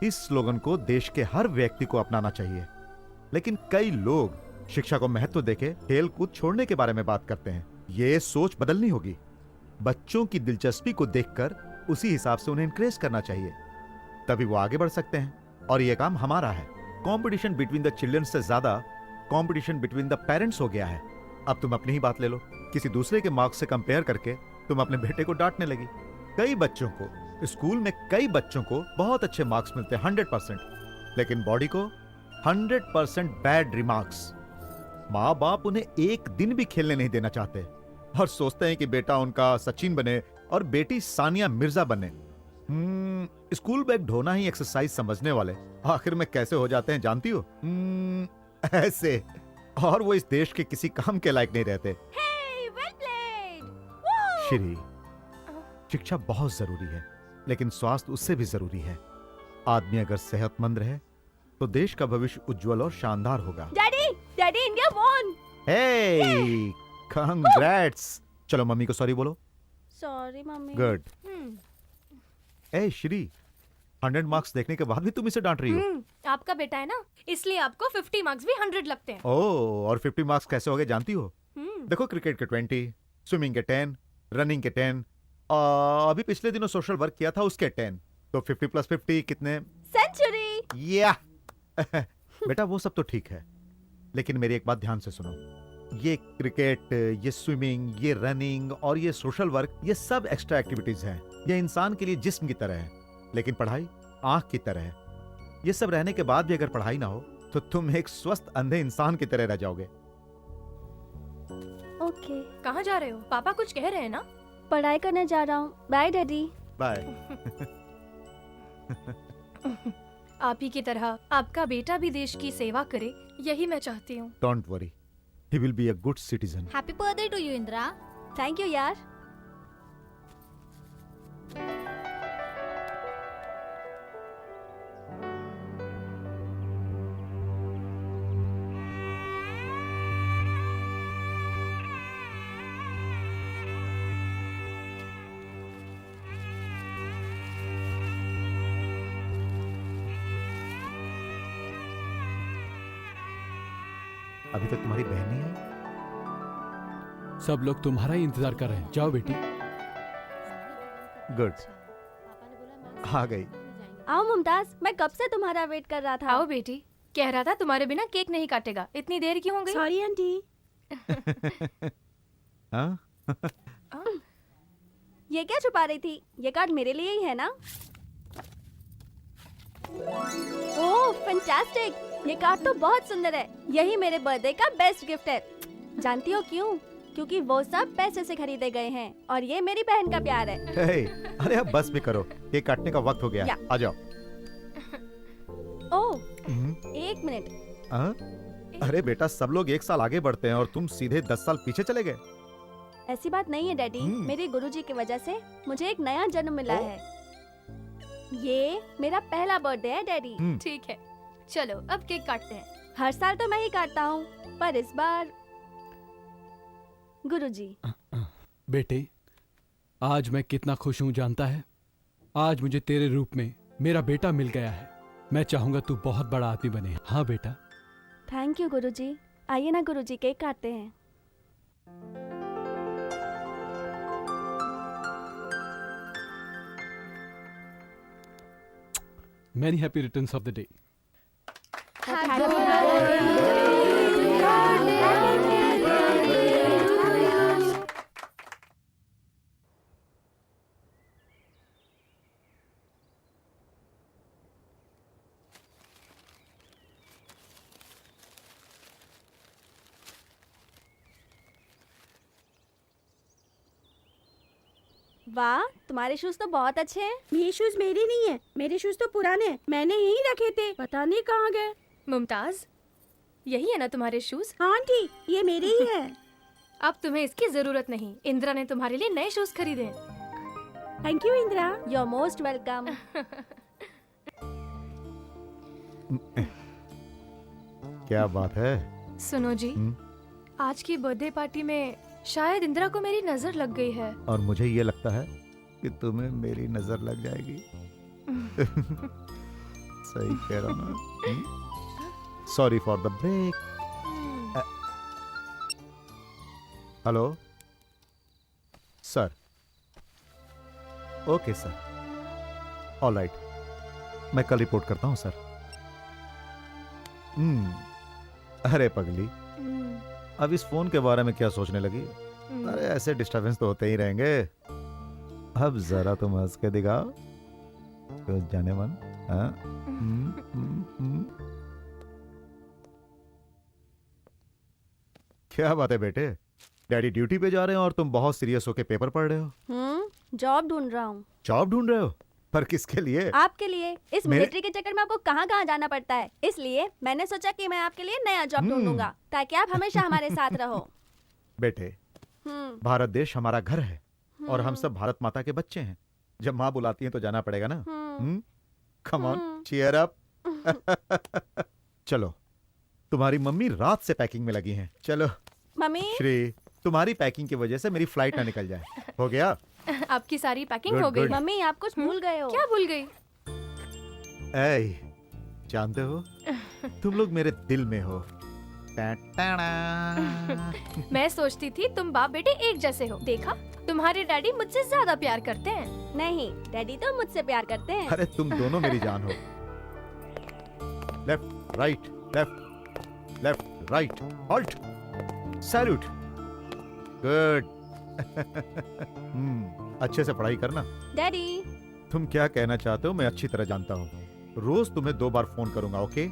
इस slogan को देश के हर व्यक्ति को अपनाना चाहिए, लेकिन कई लोग शिक्षा को महत्व देके खेल कूद छोड़ने के बारे में बात करते हैं। ये सोच बदलनी होगी। बच्चों की दिलचस्पी को देखकर उसी हिसाब से उन्हें इंकरेज करना चाहिए, तभी वो आगे बढ़ सकते हैं। और ये काम हमारा है। कंपटीशन बिटवीन द चिल्ड्रन से ज्यादा कंपटीशन बिटवीन द पेरेंट्स हो गया है। अब तुम अपनी ही बात ले लो, किसी दूसरे के मार्क्स से कंपेयर करके तुम अपने बेटे को डांटने लगी। कई बच्चों को स्कूल में बहुत अच्छे मार्क्स मिलते हैं 100%, लेकिन बॉडी को 100% बैड रिमार्क्स। माँ बाप उन्हें एक दिन भी खेलने नहीं देना चाहते और सोचते हैं कि बेटा उनका सचिन बने और बेटी सानिया मिर्जा बने। स्कूल बैग ढोना ही एक्सरसाइज समझने वाले आखिर में कैसे हो जाते हैं जानती हो? ऐसे। और वो इस देश के किसी काम के लायक नहीं रहते। Hey, well played. Woo! Shri, शिक्षा बहुत जरूरी है, लेकिन स्वास्थ्य उससे भी जरूरी है। आदमी अगर सेहतमंद रहे तो देश का भविष्य उज्जवल और शानदार होगा। Daddy, India won. हे, कंग्रेट्स। चलो मम्मी को सॉरी बोलो। Sorry, mummy. गुड। ए श्री, 100 मार्क्स देखने के बाद भी तुम इसे डांट रही हो। आपका बेटा है ना, इसलिए आपको 50 मार्क्स भी 100 लगते हैं। ओह, और 50 मार्क्स कैसे हो गए जानती हो? देखो, क्रिकेट के 20, स्विमिंग के 10, रनिंग के 10, अभी पिछले दिनों सोशल वर्क किया था उसके 10, तो 50 प्लस 50 कितने? सेंचुरी। या बेटा वो सब तो ठीक है, लेकिन मेरी एक बात ध्यान से सुनो। ये क्रिकेट, ये स्विमिंग, ये रनिंग और ये सोशल वर्क, ये सब एक्स्ट्रा एक्टिविटीज हैं। ये इंसान के लिए जिस्म की तरह है, लेकिन पढ़ाई आंख की तरह है। ये सब रहने के बाद भी अगर पढ़ाई ना हो तो तुम एक स्वस्थ अंधे इंसान की तरह रह जाओगे। ओके। कहाँ जा रहे हो? पापा कुछ कह रहे हैं ना? पढ़ाई करने जा रहा हूँ। Bye daddy. बाय। आप ही की तरह आपका बेटा भी देश की सेवा करे, यही मैं चाहती हूँ। Don't worry, he will be a good citizen. Happy birthday to you Indira. Thank you यार। अभी तक तुम्हारी बहन नहीं आई? सब लोग तुम्हारा ही इंतजार कर रहे हैं। जाओ बेटी। गुड, आ गई। आओ मुमताज, मैं कब से तुम्हारा वेट कर रहा था। आओ बेटी। कह रहा था तुम्हारे बिना केक नहीं काटेगा। इतनी देर क्यों हो गई? Sorry aunty. हाँ? ये क्या छुपा रही थी? ये कार्ड मेरे लिए ही है ना? ओह फैंटास्टिक, ये कार्ड तो बहुत सुंदर है। यही मेरे बर्थडे का बेस्ट गिफ्ट है। जानती हो क्यों? क्योंकि वो सब पैसे से खरीदे गए हैं और ये मेरी बहन का प्यार है। हे, अरे अब बस भी करो, केक काटने का वक्त हो गया। आ जाओ। ओह, एक मिनट। हाँ? अरे बेटा, सब लोग एक साल आगे बढ़ते हैं और तुम सीधे 10 साल पीछे चले गए। ऐसी बात नहीं है डैडी, मेरे गुरुजी की वजह से मुझे एक नया जन्म मिला है। ये मेरा पहला बर्थडे है डैडी। ठीक है, चलो अब केक काटते हैं। हर साल तो मैं ही काटता हूँ, पर इस बार गुरुजी। बेटे, आज मैं कितना खुश हूं जानता है? आज मुझे तेरे रूप में मेरा बेटा मिल गया है। मैं चाहूंगा तू बहुत बड़ा आदमी बने। हाँ बेटा। थैंक यू गुरुजी। आइए ना गुरुजी, केक काटते हैं। Many happy returns of the day. वाह, तुम्हारे शूज तो बहुत अच्छे हैं। ये शूज मेरे नहीं है, मेरे शूज तो पुराने हैं। मैंने यहीं रखे थे, पता नहीं कहाँ गए। मुमताज, यही है ना तुम्हारे शूज? हाँ आंटी, ये मेरे ही है। अब तुम्हें इसकी जरूरत नहीं। इंदिरा ने तुम्हारे लिए नए शूज खरीदे हैं। Thank you Indira. You are most welcome. क्या बात है? सुनो जी, आज की बर्थडे पार्टी में शायद इंदिरा को मेरी नजर लग गई है। और मुझे ये लगता है कि तुम्हें मेरी नजर लग जाएगी। सही कह रहा हूँ ना? Sorry for the break. Hello sir. Okay sir, all right, मैं कल रिपोर्ट करता हूँ सर। अरे पगली, अब इस फोन के बारे में क्या सोचने लगी? अरे ऐसे डिस्टरबेंस तो होते ही रहेंगे। अब जरा तुम हंस के दिखाओ कुछ जाने मन। हाँ? क्या बात है बेटे, डैडी ड्यूटी पे जा रहे हैं और तुम बहुत सीरियस होके पेपर पढ़ रहे हो? जॉब ढूंढ रहा हूँ। जॉब ढूंढ रहे हो? पर किसके लिए? आपके लिए। इस मेरे- मिलिट्री के चक्कर में आपको कहाँ कहाँ जाना पड़ता है, इसलिए मैंने सोचा कि मैं आपके लिए नया जॉब ढूंढूंगा ताकि आप हमेशा हमारे साथ रहो। बेटे, हम्म, भारत देश हमारा घर है और हम सब भारत माता के बच्चे हैं। जब माँ बुलाती है तो जाना पड़ेगा ना। Come on, cheer up. चलो, तुम्हारी मम्मी रात से पैकिंग में लगी हैं। चलो मम्मी। श्री, तुम्हारी पैकिंग की वजह से मेरी फ्लाइट ना निकल जाए। हो गया? आपकी सारी पैकिंग Good, हो गई। good. मम्मी आप कुछ भूल गए हो। क्या भूल गई? ऐ, जानते हो तुम लोग मेरे दिल में हो। मैं सोचती थी तुम बाप बेटे एक जैसे हो। देखा, तुम्हारे डैडी मुझसे ज्यादा प्यार करते हैं। नहीं, डैडी तो मुझसे प्यार करते हैं। अरे तुम दोनों मेरी जान हो। Left right, left left right, halt, salute. Good. अच्छे से पढ़ाई करना। डैडी। तुम क्या कहना चाहते हो मैं अच्छी तरह जानता हूँ। रोज तुम्हें 2 बार फोन करूंगा, ओके?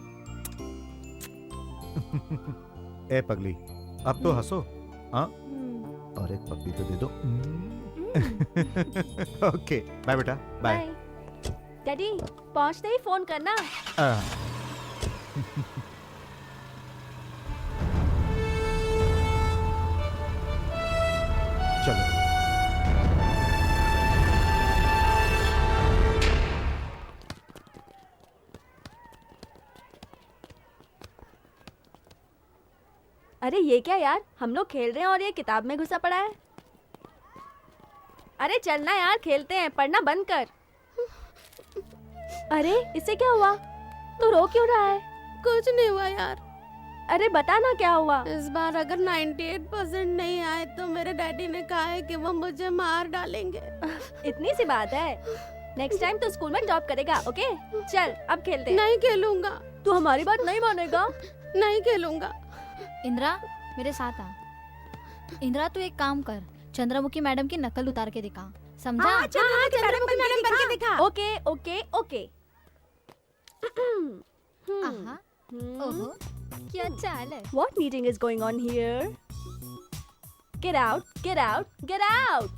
ए पगली, अब तो हंसो। हाँ, और एक पप्पी तो दे दो। ओके, बाय बेटा, बाय। डैडी, पहुंचते ही फोन करना। चलो। अरे ये क्या यार, हम लोग खेल रहे हैं और ये किताब में घुसा पड़ा है। अरे चलना यार, खेलते हैं, पढ़ना बंद कर। अरे इससे क्या हुआ? तू रो क्यों रहा है? कुछ नहीं हुआ यार। अरे बता ना क्या हुआ। इस बार अगर 98% नहीं आए तो मेरे डैडी ने कहा है कि वो मुझे मार डालेंगे। इतनी सी बात है। नेक्स्ट टाइम तो स्कूल में टॉप करेगा, ओके? चल अब खेलते हैं। नहीं खेलूंगा। तू हमारी बात नहीं मानेगा? नहीं खेलूंगा। इंदिरा, मेरे साथ आ। इंदिरा, तू एक काम कर, चंद्रमुखी मैडम की नकल उतार के दिखा, समझा? चंद्रमुखी मैडम बन के दिखा। Okay okay okay. आहा, ओहो, क्या चाल है? What meeting is going on here? Get out, get out, get out.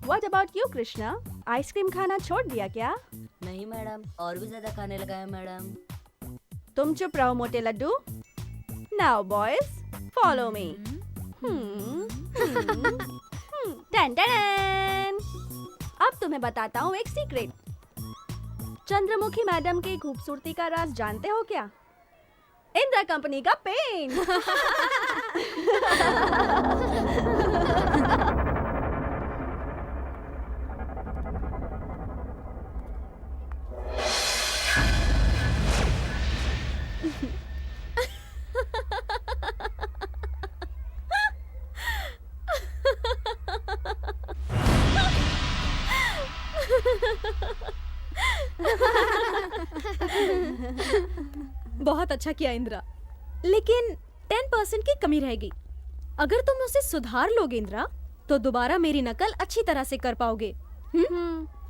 What about you, Krishna? Ice cream खाना छोड़ दिया क्या? नहीं मैडम, और भी ज्यादा खाने लगा है मैडम। तुम चुप रहो मोटे लड्डू। Now boys, follow me. टन टन। अब तुम्हें बताता हूँ एक सीक्रेट। चंद्रमुखी मैडम की खूबसूरती का राज जानते हो क्या? इंदिरा कंपनी का पेंट। बहुत अच्छा किया इंदिरा, लेकिन 10% की कमी रहेगी। अगर तुम उसे सुधार लोगे इंदिरा, तो दोबारा मेरी नकल अच्छी तरह से कर पाओगे।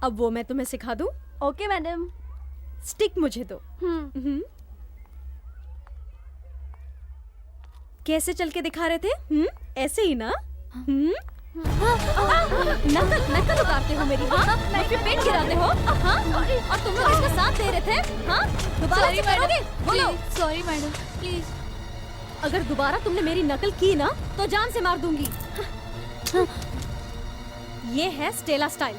अब वो मैं तुम्हें सिखा दूं? Okay madam. स्टिक मुझे दो। कैसे चल के दिखा रहे थे? ऐसे ही ना? नकल नकल उतारते हो मेरी? हाँ? मैं फिर पेट गिराते हो? हाँ? और तुम लोग इसका साथ दे रहे थे? हाँ? दोबारा ऐसे करोगे? बोलो। Sorry madam, please. अगर दोबारा तुमने मेरी नकल की ना, तो जान से मार दूंगी। ये है स्टेला स्टाइल।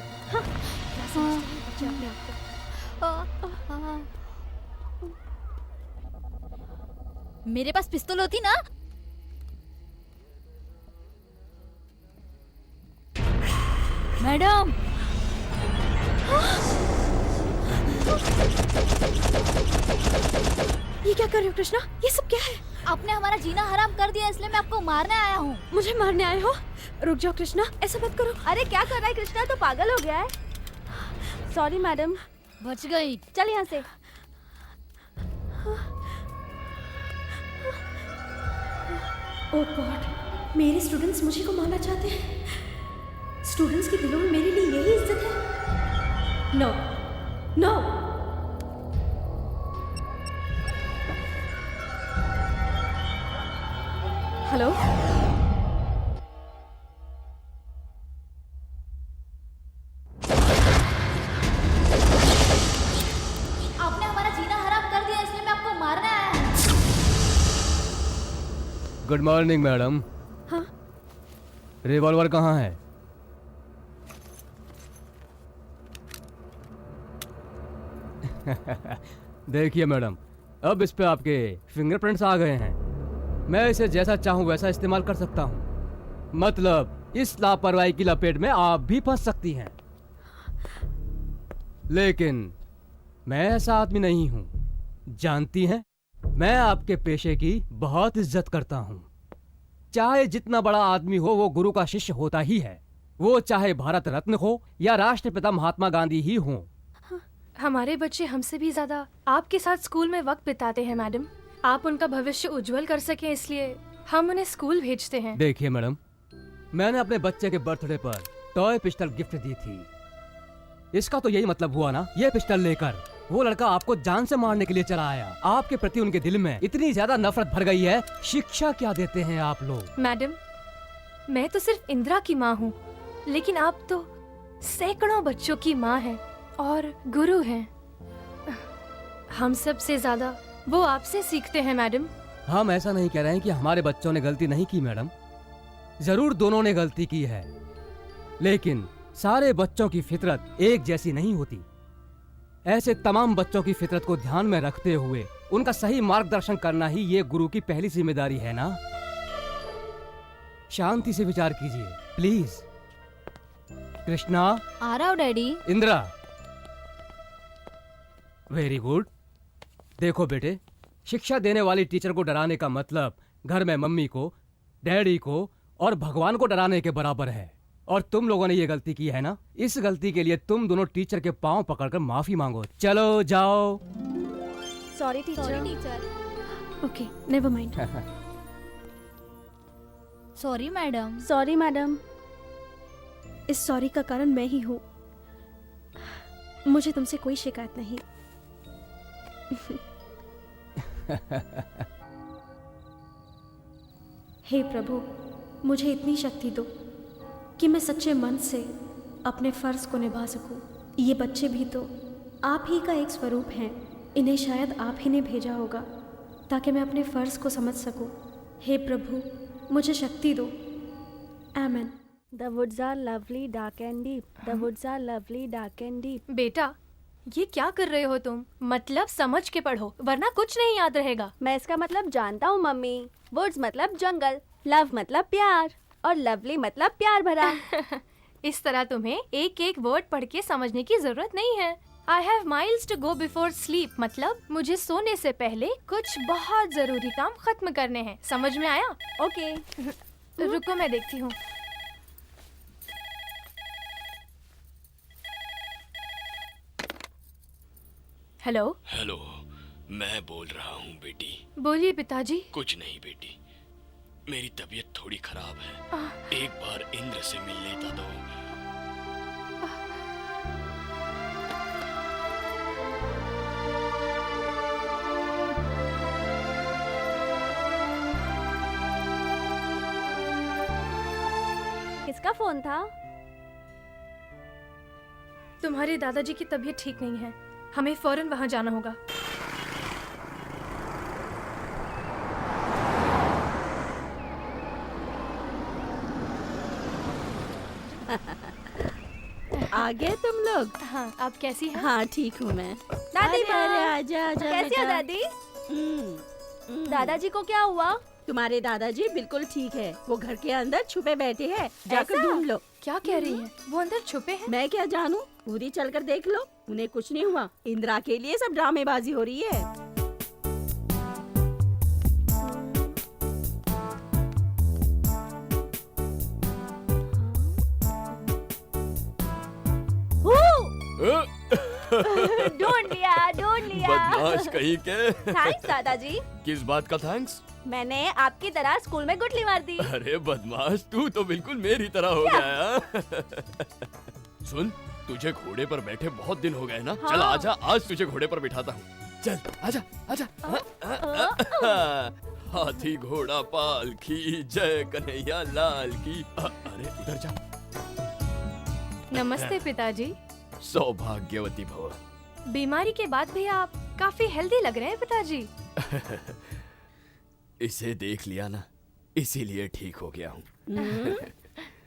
मेरे पास पिस्तौल होती ना। मैडम, ये क्या कर रहे हो कृष्णा? ये सब क्या है? आपने हमारा जीना हराम कर दिया, इसलिए मैं आपको मारने आया हूँ। मुझे मारने आए हो? रुक जाओ कृष्णा, ऐसा मत करो। अरे क्या कर रहा है कृष्णा? तो पागल हो गया है। Sorry madam. बच गई। चल यहाँ से। ओह गॉड, मेरे स्टूडेंट्स मुझे को मारना चाहते हैं। स्टूडेंट्स के दिलों में मेरे लिए यही इज्जत है। No no. Hello, good morning madam. हाँ? रिवॉल्वर कहाँ है? देखिए मैडम, अब इस पे आपके फिंगरप्रिंट्स आ गए हैं। मैं इसे जैसा चाहूं वैसा इस्तेमाल कर सकता हूं। मतलब इस लापरवाही की लपेट में आप भी फंस सकती हैं। लेकिन मैं ऐसा आदमी नहीं हूं। जानती हैं, मैं आपके पेशे की बहुत इज्जत करता हूं। चाहे जितना बड़ा आदमी हो, वो गुरु का शिष्य होता ही है। वो चाहे भारत रत्न हो या राष्ट्रपिता महात्मा गांधी ही हो। हमारे बच्चे हमसे भी ज्यादा आपके साथ स्कूल में वक्त बिताते हैं मैडम। आप उनका भविष्य उज्जवल कर सकें, इसलिए हम उन्हें स्कूल भेजते हैं। देखिए मैडम, मैंने अपने बच्चे के birthday per toy pistol gift दी थी। इसका तो यही मतलब हुआ ना, ये पिस्टल लेकर वो लड़का आपको जान से मारने के लिए चला आया। आपके प्रति उनके दिल में इतनी ज्यादा नफरत भर गई है। शिक्षा क्या देते हैं आप लोग? मैडम, मैं तो सिर्फ इंदिरा की माँ हूँ, लेकिन आप तो सैकड़ों बच्चों की माँ हैं और गुरु हैं। हम सब से ज्यादा वो आपसे सीखते हैं मैडम। हम ऐसा नहीं कह रहे हैं कि हमारे बच्चों ने गलती नहीं की मैडम, जरूर दोनों ने गलती की है, लेकिन सारे बच्चों की फितरत एक जैसी नहीं होती। ऐसे तमाम बच्चों की फितरत को ध्यान में रखते हुए उनका सही मार्गदर्शन करना ही ये गुरु की पहली जिम्मेदारी है ना। शांति से विचार कीजिए प्लीज। कृष्णा, आ रहा हूँ डैडी। Indira, very good. देखो बेटे, शिक्षा देने वाली टीचर को डराने का मतलब घर में मम्मी को, डैडी को और भगवान को डराने के बराबर है। और तुम लोगों ने ये गलती की है ना, इस गलती के लिए तुम दोनों टीचर के पांव पकड़कर माफी मांगो। चलो जाओ। Sorry teacher. Okay, never mind. Sorry madam. Sorry madam. इस सॉरी का कारण मैं ही हूँ। मुझे तुमसे कोई शिकायत नहीं। हे प्रभु, मुझे इतनी शक्ति दो कि मैं सच्चे मन से अपने फर्ज को निभा सकूं। ये बच्चे भी तो आप ही का एक स्वरूप हैं। इन्हें शायद आप ही ने भेजा होगा ताकि मैं अपने फर्ज को समझ सकूं। हे प्रभु, मुझे शक्ति दो। आमेन। The woods are lovely, dark and deep. The woods are lovely, dark and deep. बेटा, ये क्या कर रहे हो तुम? मतलब समझ के पढ़ो, वरना कुछ नहीं याद रहेगा। मैं इसका मतलब जानता हूँ मम्मी। वुड्स मतलब जंगल, लव मतलब प्यार और लवली मतलब प्यार भरा। इस तरह तुम्हें एक एक वर्ड पढ़ के समझने की जरूरत नहीं है। I have miles to go before sleep मतलब मुझे सोने से पहले कुछ बहुत जरूरी काम खत्म करने हैं। समझ में आया? ओके। रुको, मैं देखती हूँ। हेलो। हेलो, मैं बोल रहा हूँ बेटी। बोलिए पिताजी। कुछ नहीं बेटी, मेरी तबीयत थोड़ी खराब है। एक बार इंद्र से मिल लेता तो। किसका फोन था? तुम्हारे दादाजी की तबीयत ठीक नहीं है, हमें फौरन वहां जाना होगा। आ गए तुम लोग? हाँ, आप कैसी हैं? हाँ ठीक हूँ मैं। दादी अरे, अरे, आजा आजा कैसी हो बेटा। दादी? दादाजी को क्या हुआ? तुम्हारे दादाजी बिल्कुल ठीक है। वो घर के अंदर छुपे बैठे हैं, जाकर ऐसा? ढूंढ लो। क्या कह रही है? वो अंदर छुपे हैं? मैं क्या जानूं? पूरी चलकर देख लो, उन्हें कुछ नहीं हुआ। इंदिरा के लिए सब ड्रामेबाजी हो रही है। ढूंढ लिया, ढूंढ लिया। बदमाश कहीं के। थैंक्स दादाजी। किस बात का थैंक्स? मैंने आपकी तरह स्कूल में गुटली मार दी। अरे बदमाश, तू तो बिल्कुल मेरी तरह हो गया। सुन, तुझे घोड़े पर बैठे बहुत दिन हो गए ना। हाँ। चल आजा, आज तुझे घोड़े पर बिठाता हूँ। चल आजा आजा। हाथी घोड़ा पालकी, जय कन्हैया लाल की। अरे उधर जा। नमस्ते पिताजी। सौभाग्यवती भव। बीमारी के बाद भी आप काफी हेल्दी लग रहे हैं पिताजी। इसे देख लिया ना, इसीलिए ठीक हो गया हूँ।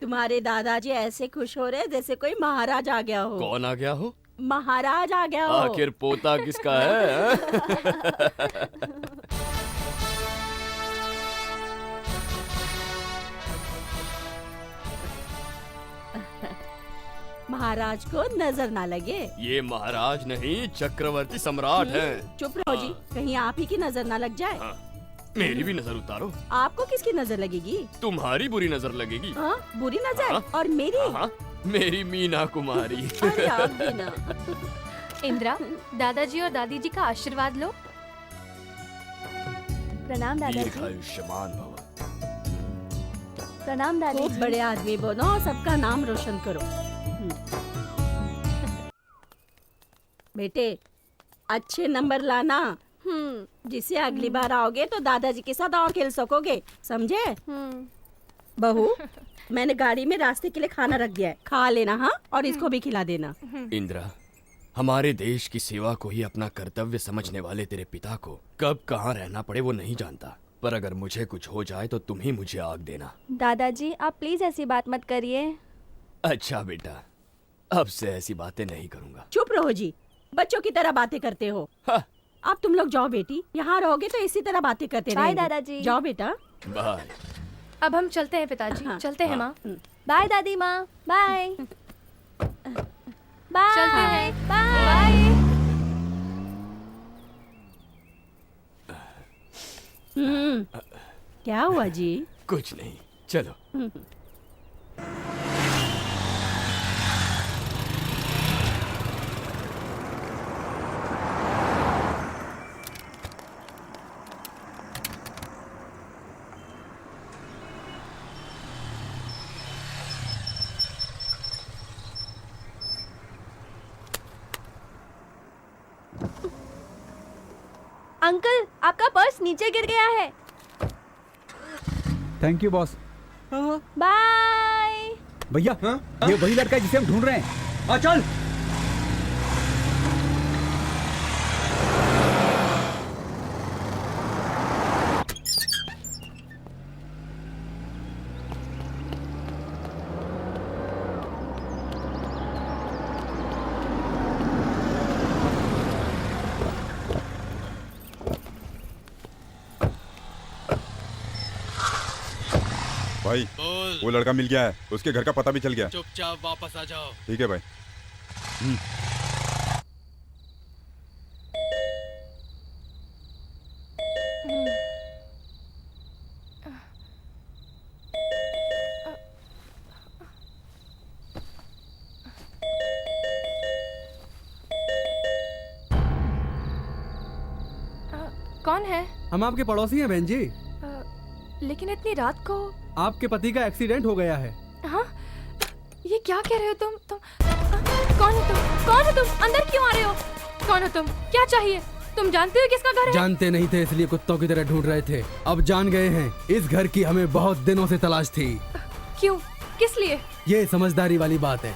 तुम्हारे दादाजी ऐसे खुश हो रहे जैसे कोई महाराज आ गया हो। कौन आ गया हो? महाराज आ गया हो। आखिर पोता किसका है? महाराज को नजर ना लगे। ये महाराज नहीं, चक्रवर्ती सम्राट हैं। चुप रहो जी, कहीं आप ही की नजर ना लग जाए। मेरी भी नजर उतारो। आपको किसकी नजर लगेगी? तुम्हारी बुरी नजर लगेगी। हाँ, बुरी नजर? हाँ। और मेरी? हाँ, मेरी मीना कुमारी। अरे आप भी ना। इंदिरा, दादाजी और दादी जी का आशीर्वाद लो। प्रणाम दादाजी। दीर्घायुष्मान भव। प्रणाम दादी। खूब बड़े आदमी बनो और सबका नाम रोशन करो। बेटे, अच्छे नंबर लाना। जिससे अगली बार आओगे तो दादाजी के साथ और खेल सकोगे, समझे? बहू, मैंने गाड़ी में रास्ते के लिए खाना रख दिया है, खा लेना। हाँ, और इसको भी खिला देना। इंदिरा, हमारे देश की सेवा को ही अपना कर्तव्य समझने वाले तेरे पिता को कब कहाँ रहना पड़े वो नहीं जानता, पर अगर मुझे कुछ हो जाए तो तुम ही मुझे आग देना। दादाजी, आप प्लीज ऐसी बात मत करिए। अच्छा बेटा, अब से ऐसी बातें नहीं करूँगा। चुप रहो जी, बच्चों की तरह बातें करते हो। अब तुम लोग जाओ बेटी, यहाँ रहोगे तो इसी तरह बातें करते बाय रहेंगे। दादाजी। जाओ बेटा। बाय। अब हम चलते हैं पिताजी। हाँ। चलते हैं माँ। बाय दादी माँ। Bye bye. चलते हैं। बाय। क्या हुआ जी? कुछ नहीं, चलो। अंकल, आपका पर्स नीचे गिर गया है। Thank you boss. बाय। भैया, ये वही लड़का है जिसे हम ढूंढ रहे हैं। चल। भाई, वो लड़का मिल गया है, उसके घर का पता भी चल गया। चुपचाप वापस आ जाओ। ठीक है भाई। कौन है? हम आपके पड़ोसी हैं बहन जी। लेकिन इतनी रात को? आपके पति का एक्सीडेंट हो गया है। हाँ? ये क्या कह रहे हो तुम? कौन हो तुम? कौन हो तुम? अंदर क्यों आ रहे हो? कौन हो तुम? क्या चाहिए? तुम जानते हो किसका घर है? जानते नहीं थे, इसलिए कुत्तों की तरह ढूंढ रहे थे। अब जान गए हैं। इस घर की हमें बहुत दिनों से तलाश थी। क्यों? किस लिए? ये समझदारी वाली बात है।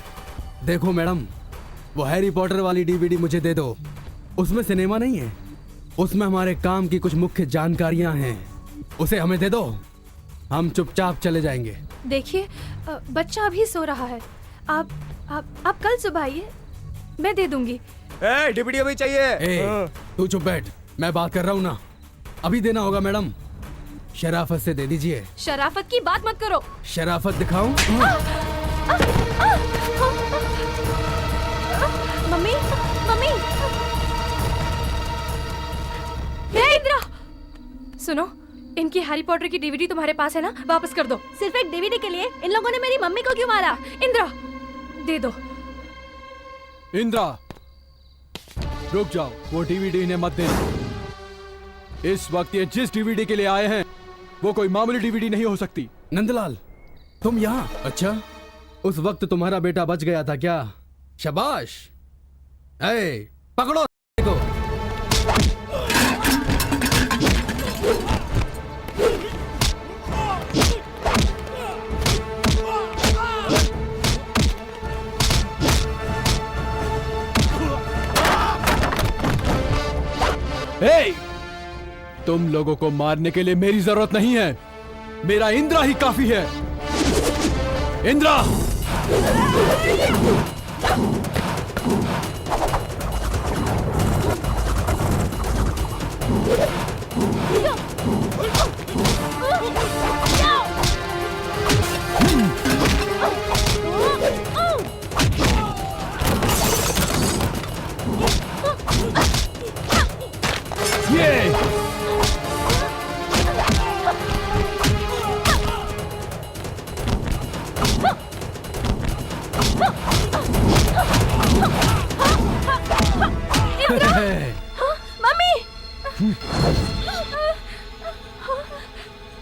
देखो मैडम, वो हैरी पॉटर वाली डीवीडी मुझे दे दो। उसमें सिनेमा नहीं है, उसमें हमारे काम की कुछ मुख्य जानकारियां हैं। उसे हमें दे दो, हम चुपचाप चले जाएंगे। देखिए, बच्चा अभी सो रहा है। आप कल सुबह आइए, मैं दे दूंगी। डीवीडी अभी चाहिए। तू चुप बैठ, मैं बात कर रहा हूँ ना। अभी देना होगा मैडम, शराफत से दे दीजिए। शराफत की बात मत करो। शराफत दिखाऊं? Mummy, mummy. हे इंदिरा, सुनो, इनकी हैरी पॉटर की डीवीडी तुम्हारे पास है ना? वापस कर दो। सिर्फ एक डीवीडी के लिए इन लोगों ने मेरी मम्मी को क्यों मारा? इंदिरा, दे दो। इंदिरा, रुक जाओ, वो डीवीडी इन्हें मत देना। इस वक्त ये जिस डीवीडी के लिए आए हैं वो कोई मामूली डीवीडी नहीं हो सकती। नंदलाल, तुम यहाँ? अच्छा, उस वक्त तुम्हारा बेटा बच गया था क्या? शाबाश। पकड़ो को। तुम लोगों को मारने के लिए मेरी जरूरत नहीं है। मेरा इंद्रा ही काफी है। इंद्रा!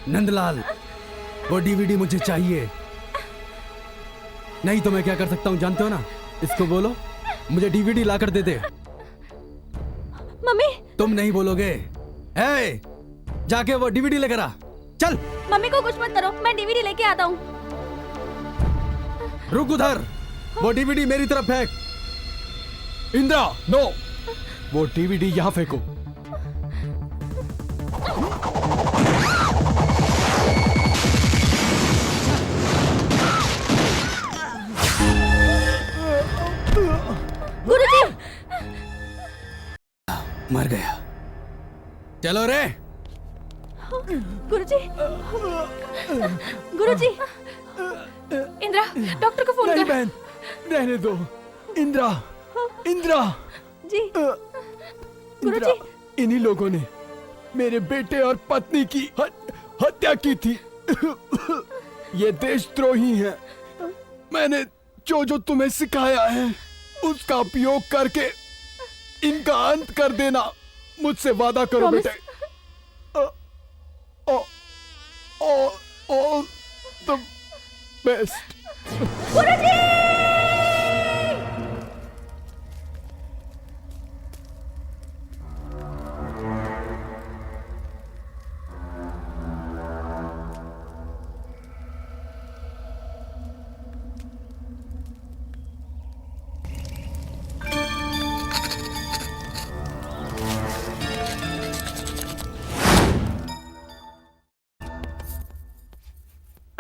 नंदलाल, वो डीवीडी मुझे चाहिए। नहीं तो मैं क्या कर सकता हूँ जानते हो ना? इसको बोलो मुझे डीवीडी लाकर दे दे। मम्मी! तुम नहीं बोलोगे। ए, जाके वो डीवीडी लेकर आ। चल। मम्मी को कुछ मत करो, मैं डीवीडी लेके आता हूँ। रुक उधर, वो डीवीडी मेरी तरफ फेंक। इंद्रा, नो, वो डीवीडी यहाँ फेंको। गुरुजी! मर गया। चलो रे। गुरुजी! गुरुजी! इंद्रा, डॉक्टर को फोन नहीं कर। बहन, रहने दो। इंद्रा, इंद्रा जी। इंद्रा, इन्हीं लोगों ने मेरे बेटे और पत्नी की हत्या की थी। ये देशद्रोही हैं। मैंने जो जो तुम्हें सिखाया है उसका उपयोग करके इनका अंत कर देना। मुझसे वादा करो बेटे। All the best. Guruji!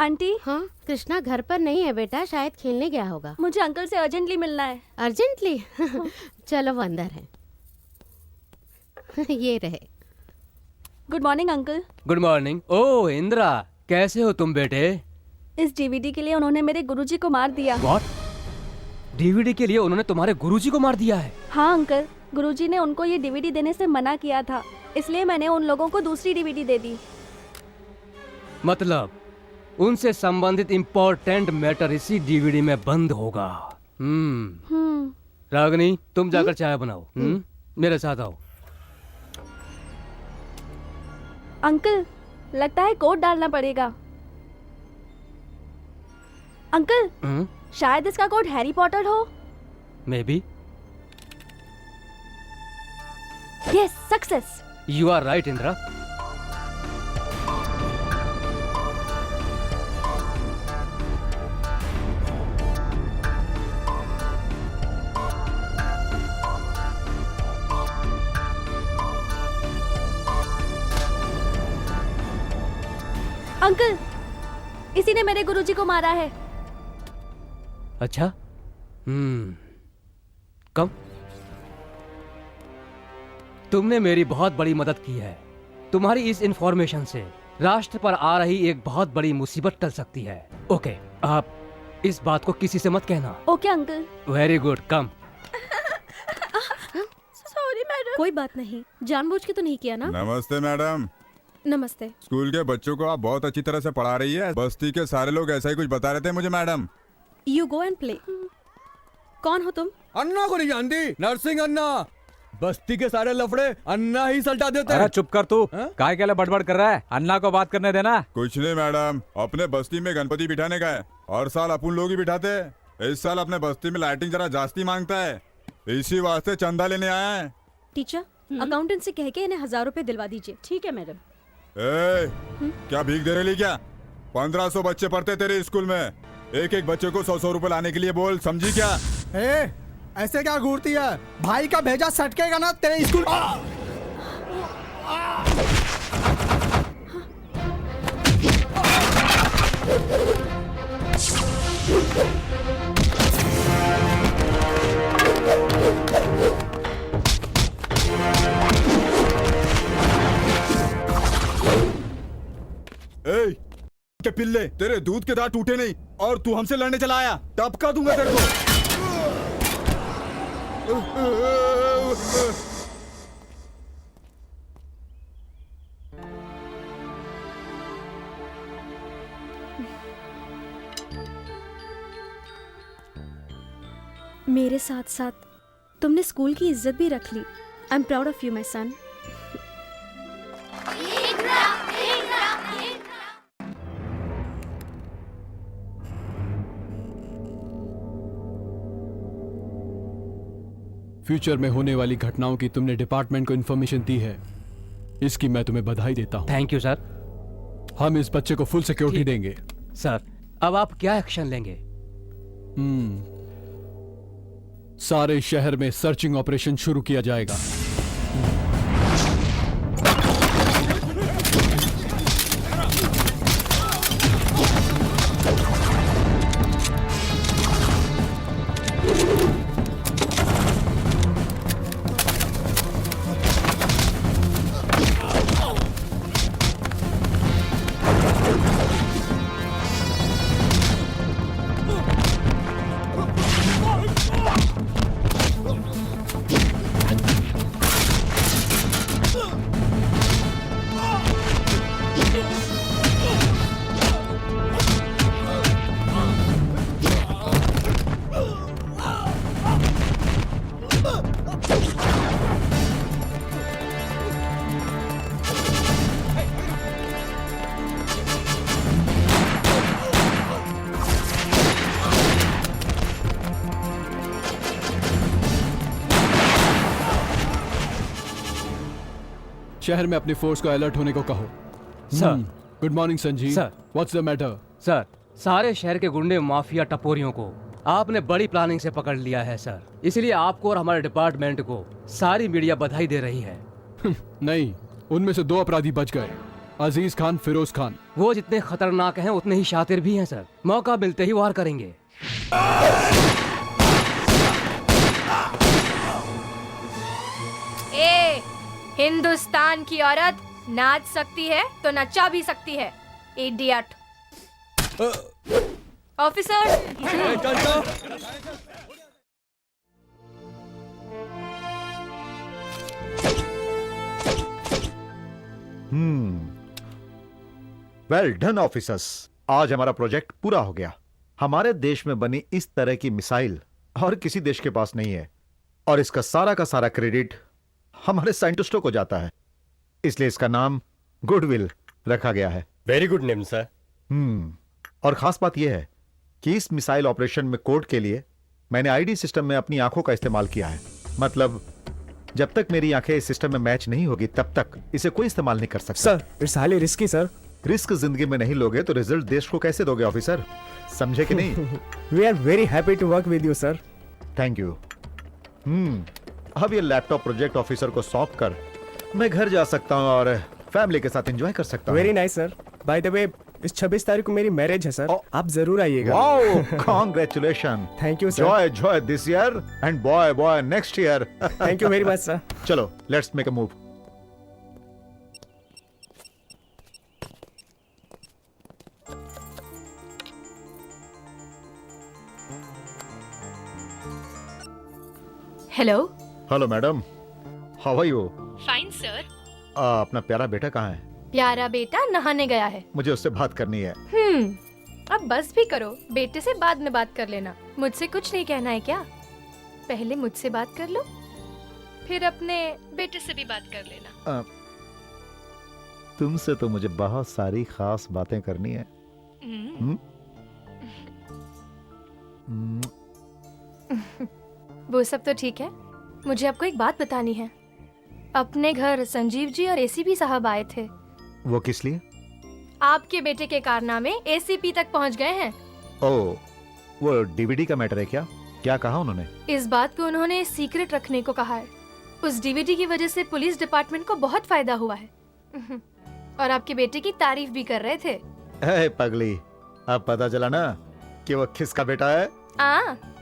Aunty. हाँ, कृष्णा घर पर नहीं है बेटा, शायद खेलने गया होगा। मुझे अंकल से अर्जेंटली मिलना है। अर्जेंटली? चलो वो अंदर है। ये रहे। Good morning uncle. Good morning. Oh Indra, कैसे हो तुम बेटे? इस डीवीडी के लिए उन्होंने मेरे गुरुजी को मार दिया। What? डीवीडी के लिए उन्होंने तुम्हारे गुरुजी को मार दिया है? हाँ अंकल, गुरुजी ने उनको ये डीवीडी देने से मना किया था, इसलिए मैंने उन लोगों को दूसरी डीवीडी दे दी। मतलब उनसे संबंधित इम्पोर्टेंट मैटर इसी डीवीडी में बंद होगा। रागनी, तुम जाकर चाय बनाओ। मेरे साथ आओ। अंकल, लगता है कोड डालना पड़ेगा। अंकल, शायद इसका कोड हैरी पॉटर हो। May be. Yes, success. You are right Indra. Uncle, इसी ने मेरे गुरुजी को मारा है। अच्छा, कम। तुमने मेरी बहुत बड़ी मदद की है। तुम्हारी इस इंफॉर्मेशन से राष्ट्र पर आ रही एक बहुत बड़ी मुसीबत टल सकती है। ओके, आप इस बात को किसी से मत कहना। Okay uncle. Very good, come. Sorry madam. कोई बात नहीं, जानबूझ के तो नहीं किया ना। नमस्ते मैडम। नमस्ते। स्कूल के बच्चों को आप बहुत अच्छी तरह से पढ़ा रही है। बस्ती के सारे लोग ऐसा ही कुछ बता रहे थे मुझे madam. You go and play. कौन हो तुम? अन्ना को नहीं जानती? नरसिंह अन्ना। बस्ती के सारे लफड़े अन्ना ही सल्टा देते हैं। अरे चुप कर तू। काय के लिए बड़बड़ कर रहा है? अन्ना को बात करने देना। कुछ नहीं मैडम, अपने बस्ती में गणपति बिठाने का है। हर साल अपन लोग ही बिठाते हैं। इस साल अपने बस्ती में लाइटिंग जरा जास्ती मांगता है, इसी वास्ते चंदा लेने आया है। टीचर, अकाउंटेंट से कह के इन्हें 1000 रुपए दिलवा दीजिए। ठीक है मैडम। क्या भीख दे रही क्या? 1500 बच्चे पढ़ते तेरे स्कूल में, एक एक बच्चे को 100-100 रुपए लाने के लिए बोल, समझी क्या? ऐसे क्या घूरती है? भाई का भेजा सटकेगा ना तेरे स्कूल। ए, के पिल्ले, तेरे दूध के दांत टूटे नहीं और तू हमसे लड़ने चला आया, टपका दूंगा तेरे को। मेरे साथ साथ तुमने स्कूल की इज्जत भी रख ली। I am proud of you my son. Future में होने वाली घटनाओं की तुमने डिपार्टमेंट को इन्फॉर्मेशन दी है, इसकी मैं तुम्हें बधाई देता हूँ। Thank you sir. हम इस बच्चे को फुल सिक्योरिटी देंगे। सर, अब आप क्या एक्शन लेंगे? सारे शहर में सर्चिंग ऑपरेशन शुरू किया जाएगा। शहर में अपनी फोर्स को अलर्ट होने को कहो। Sir. Good morning Sanjeev. Sir. What's the matter? Sir, सारे शहर के गुंडे, माफिया, टपोरियों को आपने बड़ी प्लानिंग से पकड़ लिया है सर। इसलिए आपको और हमारे डिपार्टमेंट को सारी मीडिया बधाई दे रही है। नहीं, उनमें से 2 अपराधी बच गए, अजीज खान, फिरोज खान। वो जितने खतरनाक हैं उतने ही शातिर भी हैं सर। मौका मिलते ही वार करेंगे। हिंदुस्तान की औरत नाच सकती है तो नचा भी सकती है, idiot. Officer, well done officers, आज हमारा प्रोजेक्ट पूरा हो गया। हमारे देश में बनी इस तरह की मिसाइल और किसी देश के पास नहीं है, और इसका सारा का सारा क्रेडिट हमारे साइंटिस्टों को जाता है, इसलिए इसका नाम गुडविल रखा गया है। Very good name sir. और खास बात यह है कि इस मिसाइल ऑपरेशन में कोड के लिए मैंने आईडी सिस्टम में अपनी आंखों का इस्तेमाल किया है। मतलब जब तक मेरी आंखें इस सिस्टम में मैच नहीं होगी तब तक इसे कोई इस्तेमाल नहीं कर सकता। Sir, it's highly risky sir. Risk जिंदगी में नहीं लोगे तो रिजल्ट देश को कैसे दोगे ऑफिसर, समझे कि नहीं? We are very happy to work with you sir. Thank you. अब ये लैपटॉप प्रोजेक्ट ऑफिसर को सौंप कर मैं घर जा सकता हूँ और फैमिली के साथ एंजॉय कर सकता हूँ। Very nice sir. By the way, इस 26 तारीख को मेरी मैरिज है सर, आप जरूर आइएगा। Wow, congratulation. Thank you sir. Joy joy this year and boy boy next year. Thank you very much sir. चलो, let's make a move. Hello. Hello madam, how are you? Fine sir. अपना प्यारा बेटा कहाँ है? प्यारा बेटा नहाने गया है। मुझे उससे बात करनी है। अब बस भी करो, बेटे से बाद में बात कर लेना। मुझसे कुछ नहीं कहना है क्या? पहले मुझसे बात कर लो, फिर अपने बेटे से भी बात कर लेना। तुमसे तो मुझे बहुत सारी खास बातें करनी है। वो सब तो ठीक है, मुझे आपको एक बात बतानी है। अपने घर संजीव जी और एसीपी साहब आए थे। वो किस लिए? आपके बेटे के कारनामे एसीपी तक पहुंच गए हैं। ओह, वो डीवीडी का मैटर है क्या? क्या कहा उन्होंने? इस बात को उन्होंने सीक्रेट रखने को कहा है। उस डीवीडी की वजह से पुलिस डिपार्टमेंट को बहुत फायदा हुआ है। और आपके बेटे की तारीफ भी कर रहे थे। हे पगली, अब पता चला ना कि वो किसका बेटा है।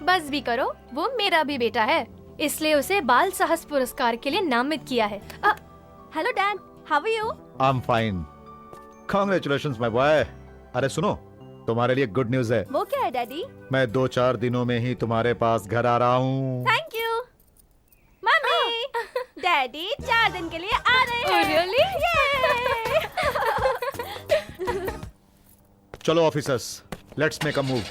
बस भी करो, वो मेरा भी बेटा है, इसलिए उसे बाल साहस पुरस्कार के लिए नामित किया है। Hello dad, how are you? I am fine, congratulations my boy. अरे सुनो, तुम्हारे लिए गुड न्यूज है। वो क्या है डैडी? मैं 2-4 दिनों में ही तुम्हारे पास घर आ रहा हूँ। Thank you mummy. डैडी 4 दिन के लिए आ रहे हैं। Really? चलो officers, let's make a move.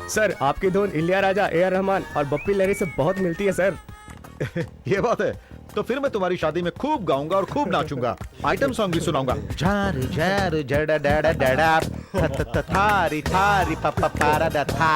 Sir, आपकी धुन इलिया राजा, ए.आर. रहमान और बप्पी लहरी से बहुत मिलती है सर। ये बात है, तो फिर मैं तुम्हारी शादी में खूब गाऊंगा और खूब नाचूंगा। आइटम सॉन्ग भी सुनाऊंगा। जार जार जड़ा डड़ा डड़ा थारी थारी पप्पा पारा दा था।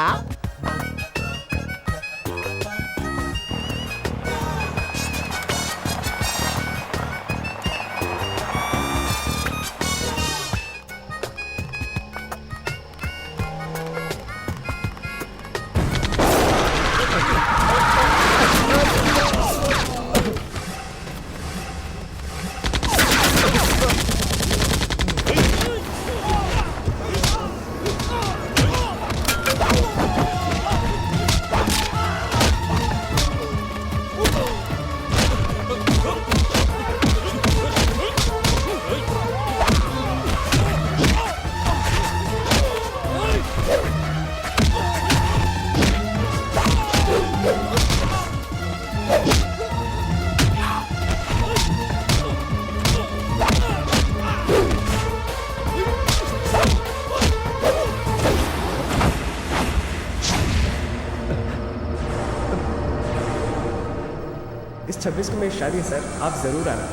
इस 26 को मेरी शादी है सर, आप जरूर आना।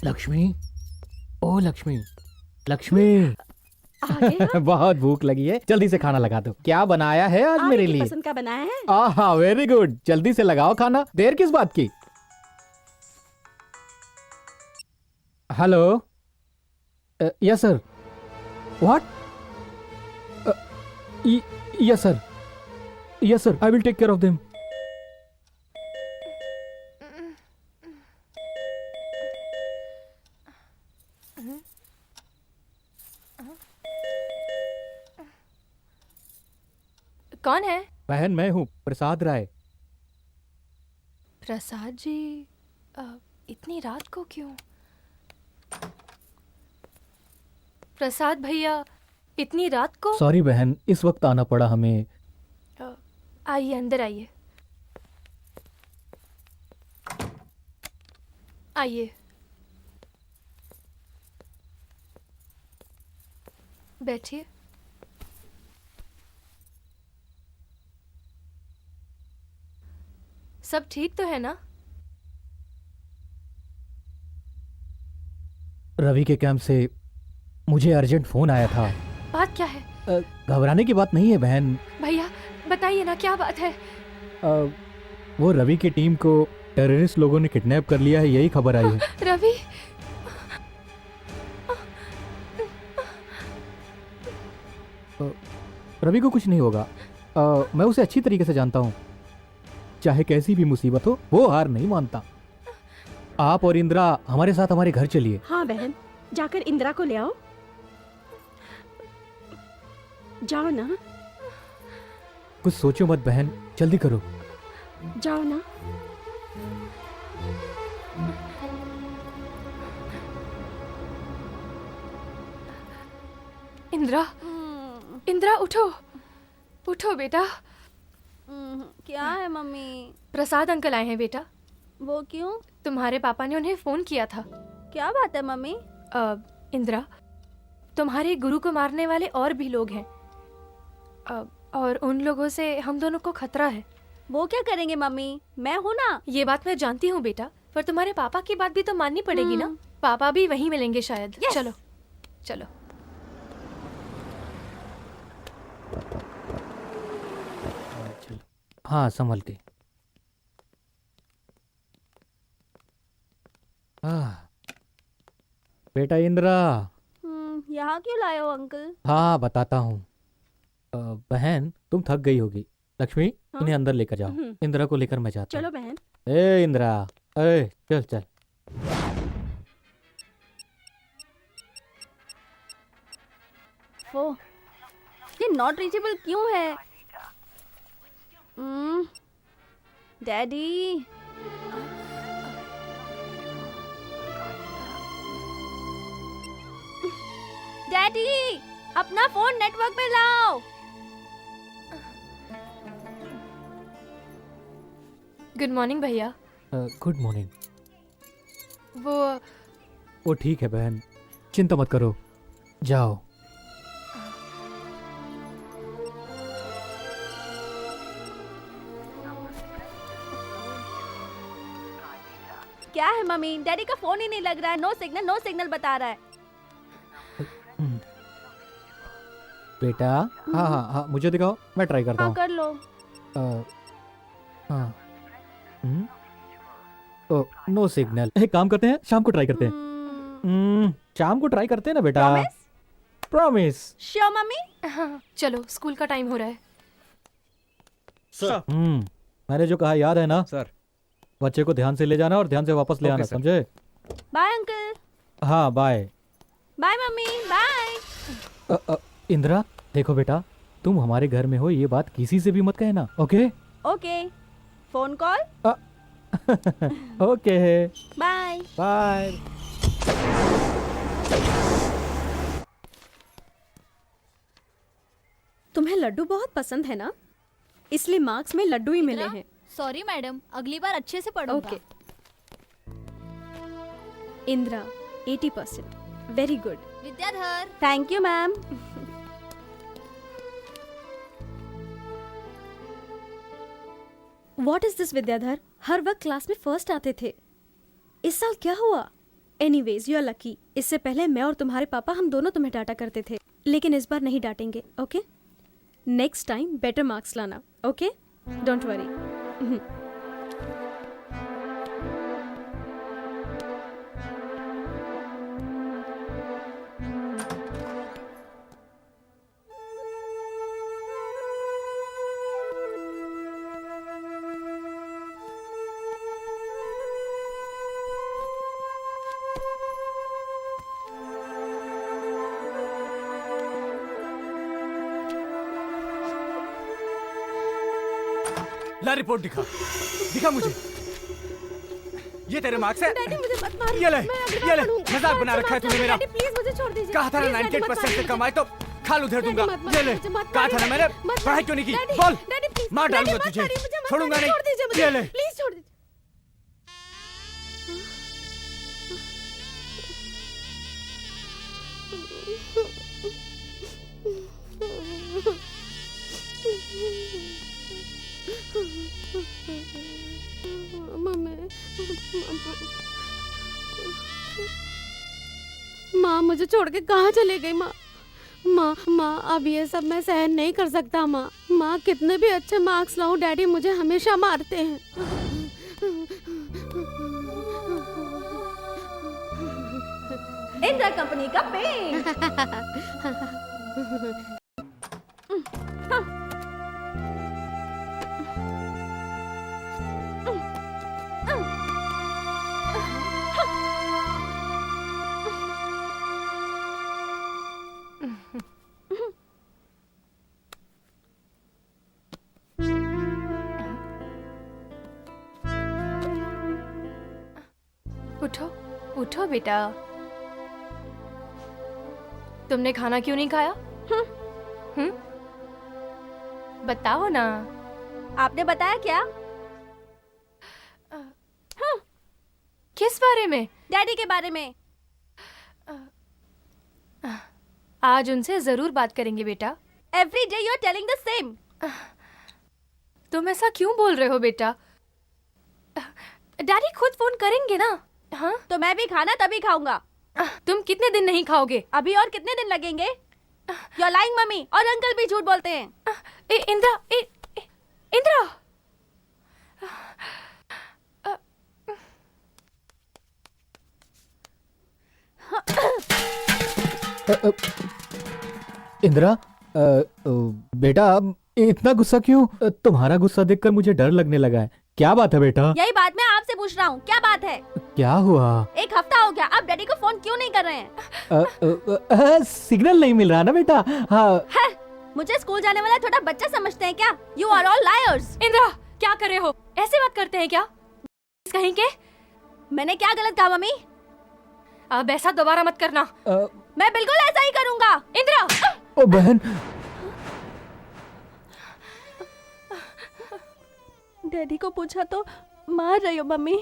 लक्ष्मी, ओ लक्ष्मी, लक्ष्मी। बहुत भूख लगी है, जल्दी से खाना लगा दो। क्या बनाया है आज मेरे लिए? पसंद का बनाया है। आहा, वेरी गुड। जल्दी से लगाओ खाना, देर किस बात की? Hello, yes sir. What? Yes sir, yes sir, I will take care of them. कौन है? बहन, मैं हूँ प्रसाद राय। प्रसाद जी, इतनी रात को क्यों? प्रसाद भैया, इतनी रात को? सॉरी बहन, इस वक्त आना पड़ा हमें। आइए, अंदर आइए। आइए, बैठिए। सब ठीक तो है ना? रवि के कैंप से मुझे अर्जेंट फोन आया था। बात क्या है? घबराने की बात नहीं है बहन। भैया बताइए ना, क्या बात है? वो रवि की टीम को टेररिस्ट लोगों ने किडनैप कर लिया है, यही खबर आई है। रवि? रवि को कुछ नहीं होगा। मैं उसे अच्छी तरीके से जानता हूँ। चाहे कैसी भी मुसीबत हो, वो हार नहीं मानता। आप और इंदिरा हमारे साथ हमारे घर चलिए। हाँ बहन, जाकर इंदिरा को ले आओ। जाओ ना। कुछ सोचो मत बहन, जल्दी करो। जाओ ना। इंदिरा, इंदिरा उठो, उठो बेटा। क्या है मम्मी? प्रसाद अंकल आए हैं बेटा। वो क्यों? तुम्हारे पापा ने उन्हें फोन किया था। क्या बात है मम्मी? इंदिरा, तुम्हारे गुरु को मारने वाले और भी लोग हैं, और उन लोगों से हम दोनों को खतरा है। वो क्या करेंगे मम्मी? मैं हूँ ना। ये बात मैं जानती हूँ बेटा, पर तुम्हारे पापा की बात भी तो माननी पड़ेगी ना। पापा भी वहीं मिलेंगे शायद। चलो चलो। हाँ, संभल के। बेटा इंदिरा। यहाँ क्यों लाए हो अंकल? हाँ बताता हूँ। बहन तुम थक गई होगी। लक्ष्मी हाँ? इन्हें अंदर लेकर जाओ। इंदिरा को लेकर मैं जाता हूँ। चलो बहन। ए इंदिरा, ए चल चल। वो ये नॉट रीचेबल क्यों है? डैडी डैडी अपना फोन नेटवर्क पे लाओ। गुड मॉर्निंग भैया। Good morning. वो ठीक है बहन, चिंता मत करो, जाओ। क्या है मम्मी? डैडी का फोन ही नहीं लग रहा है। नो सिग्नल बता रहा है। बेटा हाँ हाँ हाँ मुझे दिखाओ, मैं ट्राई करता हूँ। कर लो। हाँ ओ नो सिग्नल। एक काम करते हैं, शाम को ट्राई करते हैं। शाम को ट्राई करते हैं ना बेटा। प्रॉमिस। Sure mummy? हाँ, चलो स्कूल का टाइम हो रहा है। सर मैंने जो कहा याद है ना? सर बच्चे को ध्यान से ले जाना और ध्यान से वापस ले आना, समझे? Bye uncle. हाँ bye. Bye mummy. Bye. Indira देखो बेटा, तुम हमारे घर में हो ये बात किसी से भी मत कहना, okay? Okay. Phone call? Okay. Bye bye. तुम्हें लड्डू बहुत पसंद है ना, इसलिए मार्क्स में लड्डू ही मिले हैं। सॉरी मैडम, अगली बार अच्छे से पढ़ूंगा। Okay. Indira 80%, very good. Vidyadhar. Thank you ma'am. What is this Vidyadhar? हर वक्त क्लास में फर्स्ट आते थे, इस साल क्या हुआ? Anyways you are lucky. इससे पहले मैं और तुम्हारे पापा हम दोनों तुम्हें डांटा करते थे, लेकिन इस बार नहीं डांटेंगे, okay? Next time better marks लाना, ओके? Don't worry. ला रिपोर्ट दिखा, दिखा मुझे। ये तेरे मार्क्स है? डैडी मुझे मत मारिए। ये ले, मैं अगली ये बार ले, पढ़ूंगा। मजाक बना रखा है तूने मेरा। डैडी प्लीज मुझे छोड़ दीजिए। कहा था ना प्लीज, डैडी, 98% से मत कम आए तो खाल उधर दूंगा। मत ये ले, मुझे मत कहा था ना मैंने, मत पढ़ाई क्यों नहीं की? डैडी, बोल, डैडी, प्लीज, मार डैडी, डालूंगा मत तुझे, मारिए, मुझे मत छोड़ूंगा मारिए, नहीं। छोड़ दीजिए मुझे, ये ले। प्लीज छोड़ दीजिए। माँ मुझे छोड़ के कहाँ चले गई? माँ माँ माँ अब ये सब मैं सहन नहीं कर सकता। माँ माँ कितने भी अच्छे मार्क्स लाऊं, डैडी मुझे हमेशा मारते हैं। इंदिरा कंपनी का पेंट। उठो उठो बेटा, तुमने खाना क्यों नहीं खाया? बताओ ना। आपने बताया क्या? किस बारे में? डैडी के बारे में। आज उनसे जरूर बात करेंगे बेटा। Every day you are telling the same. तुम ऐसा क्यों बोल रहे हो बेटा? डैडी खुद फोन करेंगे ना। हाँ तो मैं भी खाना तभी खाऊंगा। तुम कितने दिन नहीं खाओगे? अभी और कितने दिन लगेंगे? यू आर लाइंग मम्मी, और अंकल भी झूठ बोलते हैं। इंदिरा, इंदिरा। इंदिरा, बेटा इतना गुस्सा क्यों? तुम्हारा गुस्सा देखकर मुझे डर लगने लगा है। क्या बात है बेटा? यही बात मैं आपसे पूछ रहा हूँ, क्या बात है? क्या हुआ? एक हफ्ता हो गया, आप डैडी को फोन क्यों नहीं कर रहे हैं? सिग्नल नहीं मिल रहा ना बेटा। हाँ। है, मुझे स्कूल जाने वाला छोटा बच्चा समझते हैं क्या? You are all liars। Indira, क्या कर रहे हो? ऐसे बात करते हैं क्या? कहीं के? मैंने क्या गलत कहा मम्मी? अब ऐसा दोबारा मत करना। मैं बिल्कुल ऐसा ही करूँगा। इंदिरा! ओ बहन। डैडी को पूछा तो मार रही हो मम्मी।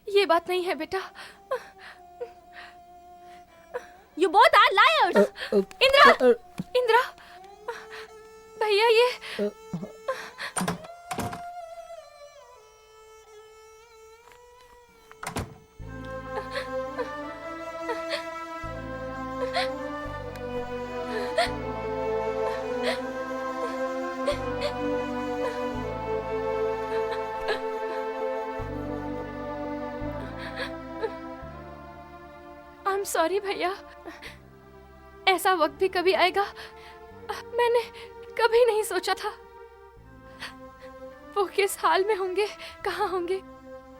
ये बात नहीं है बेटा। You both are liars। Indira! Indira! भैया ये I'm sorry भैया, ऐसा वक्त भी कभी आएगा, मैंने कभी नहीं सोचा था। वो किस हाल में होंगे, कहाँ होंगे,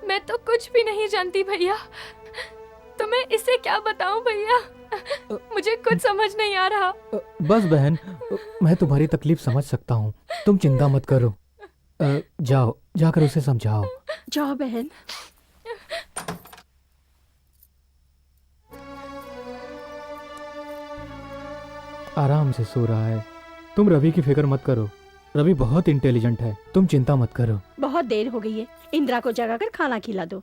मैं तो कुछ भी नहीं जानती भैया। तो मैं इसे क्या बताऊं भैया, मुझे कुछ समझ नहीं आ रहा। बस बहन, मैं तुम्हारी तकलीफ समझ सकता हूँ, तुम चिंता मत करो। जाओ, जाकर उसे समझाओ। जाओ बहन। आराम से सो रहा है। तुम रवि की फिक्र मत करो, रवि बहुत इंटेलिजेंट है, तुम चिंता मत करो। बहुत देर हो गई है, इंदिरा को जगाकर खाना खिला दो।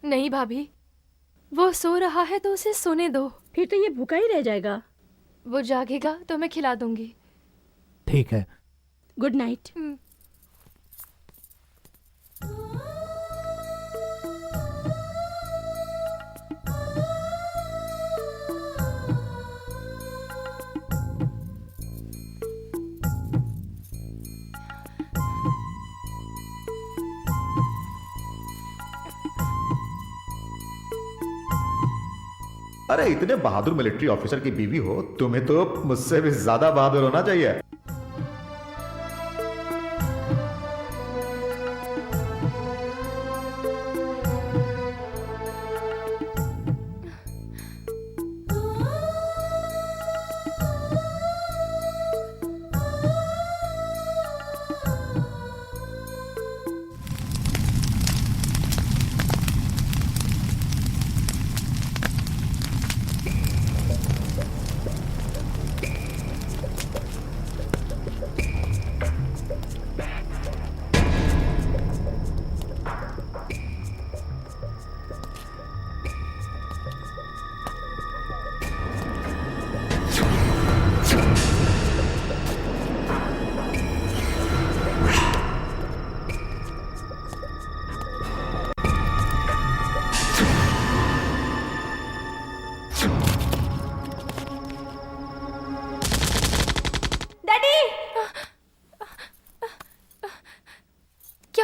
नहीं भाभी, वो सो रहा है तो उसे सोने दो। फिर तो ये भूखा ही रह जाएगा। वो जागेगा तो मैं खिला दूंगी। ठीक है। Good night. अरे इतने बहादुर मिलिट्री ऑफिसर की बीवी हो, तुम्हें तो मुझसे भी ज्यादा बहादुर होना चाहिए।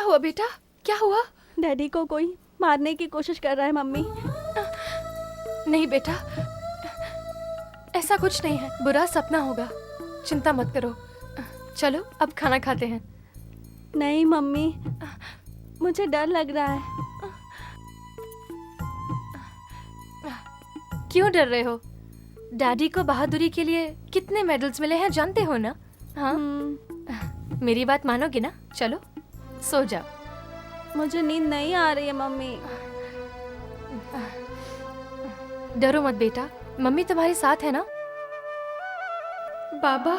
हुआ बेटा, क्या हुआ? डैडी को कोई मारने की कोशिश कर रहा है मम्मी। नहीं बेटा, ऐसा कुछ नहीं है, बुरा सपना होगा, चिंता मत करो। चलो अब खाना खाते हैं। नहीं मम्मी, मुझे डर लग रहा है। क्यों डर रहे हो? डैडी को बहादुरी के लिए कितने मेडल्स मिले हैं जानते हो ना? हाँ, मेरी बात मानोगे ना? चलो सो जाओ। मुझे नींद नहीं आ रही है मम्मी। डरो मत बेटा, मम्मी तुम्हारे साथ है ना। बाबा,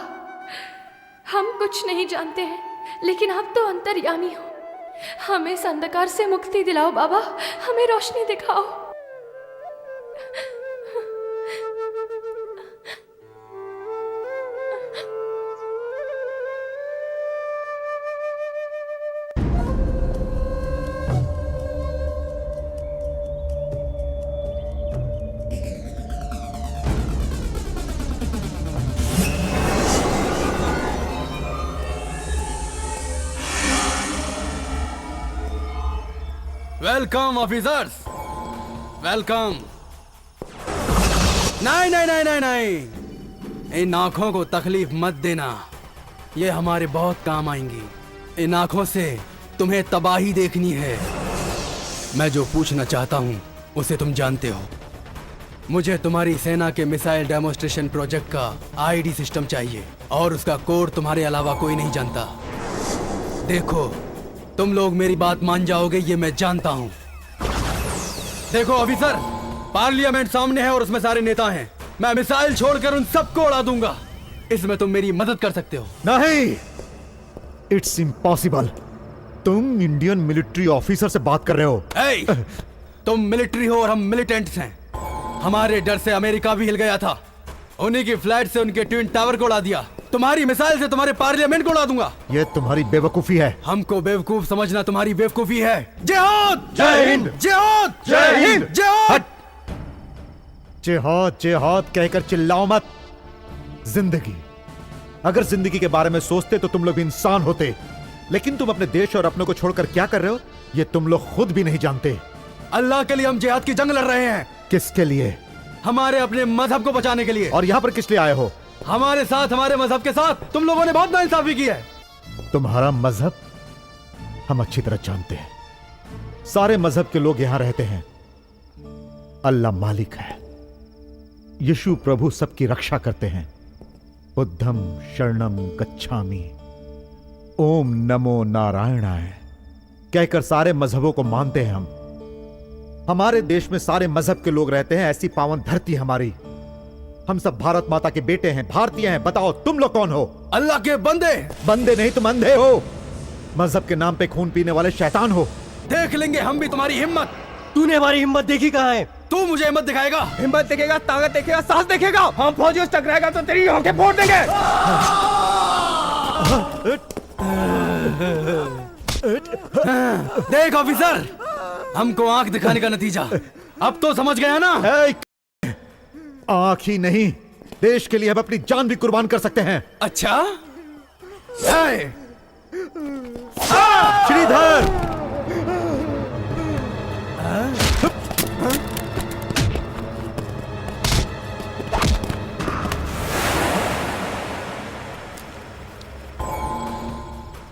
हम कुछ नहीं जानते हैं, लेकिन आप तो अंतर्यामी हो। हमें इस अंधकार से मुक्ति दिलाओ बाबा, हमें रोशनी दिखाओ। Welcome officers, welcome. नहीं नहीं नहीं नहीं नहीं, इन आंखों को तकलीफ मत देना, ये हमारे बहुत काम आएंगी। इन आंखों से तुम्हें तबाही देखनी है। मैं जो पूछना चाहता हूँ उसे तुम जानते हो। मुझे तुम्हारी सेना के मिसाइल डेमोन्स्ट्रेशन प्रोजेक्ट का आईडी सिस्टम चाहिए और उसका कोड तुम्हारे अलावा कोई नहीं जानता। देखो, तुम लोग मेरी बात मान जाओगे ये मैं जानता हूँ। देखो ऑफिसर, पार्लियामेंट सामने है और उसमें सारे नेता हैं। मैं मिसाइल छोड़कर उन सबको उड़ा दूंगा। इसमें तुम मेरी मदद कर सकते हो। नहीं, इट्स इम्पॉसिबल। तुम इंडियन मिलिट्री ऑफिसर से बात कर रहे हो। hey, तुम मिलिट्री हो और हम मिलिटेंट्स हैं। हमारे डर से अमेरिका भी हिल गया था। उन्हीं की फ्लाइट से उनके ट्विन टावर को उड़ा दिया। तुम्हारी मिसाइल से तुम्हारे पार्लियामेंट को उड़ा दूंगा। ये तुम्हारी बेवकूफी है। हमको बेवकूफ समझना तुम्हारी बेवकूफी है। जिहाद! जय हिंद! जिहाद! जय हिंद! जिहाद! जिहाद जिहाद कहकर चिल्लाओ मत। जिंदगी, अगर जिंदगी के बारे में सोचते तो तुम लोग भी इंसान होते, लेकिन तुम अपने देश और अपनों को छोड़कर क्या कर रहे हो ये तुम लोग खुद भी नहीं जानते। अल्लाह के लिए हम जिहाद की जंग लड़ रहे हैं। किसके लिए? हमारे अपने मजहब को बचाने के लिए। और यहाँ पर किस लिए आए हो? हमारे साथ, हमारे मजहब के साथ तुम लोगों ने बहुत नाइंसाफी की है। तुम्हारा मजहब हम अच्छी तरह जानते हैं। सारे मजहब के लोग यहां रहते हैं। अल्लाह मालिक है, यीशु प्रभु सबकी रक्षा करते हैं। बुद्धम शरणम गच्छामि, ओम नमो नारायणाय कहकर सारे मजहबों को मानते हैं हम। हमारे देश में सारे मजहब के लोग रहते हैं। ऐसी पावन धरती हमारी। हम सब भारत माता के बेटे हैं, भारतीय हैं। बताओ तुम लोग कौन हो? अल्लाह के बंदे। बंदे नहीं, तुम अंधे हो। मजहब के नाम पे खून पीने वाले शैतान हो। देख लेंगे हम भी तुम्हारी हिम्मत। तूने हमारी हिम्मत देखी कहाँ है? तू मुझे हिम्मत दिखाएगा? हिम्मत देखेगा, ताकत देखेगा, साहस देखेगा। हम फौजियों से टकराएगा तो तेरी आंखें फोड़ देंगे। देख ऑफिसर, हमको आंख दिखाने का नतीजा अब तो समझ गया ना? आंख ही नहीं, देश के लिए हम अपनी जान भी कुर्बान कर सकते हैं। अच्छा? श्रीधर!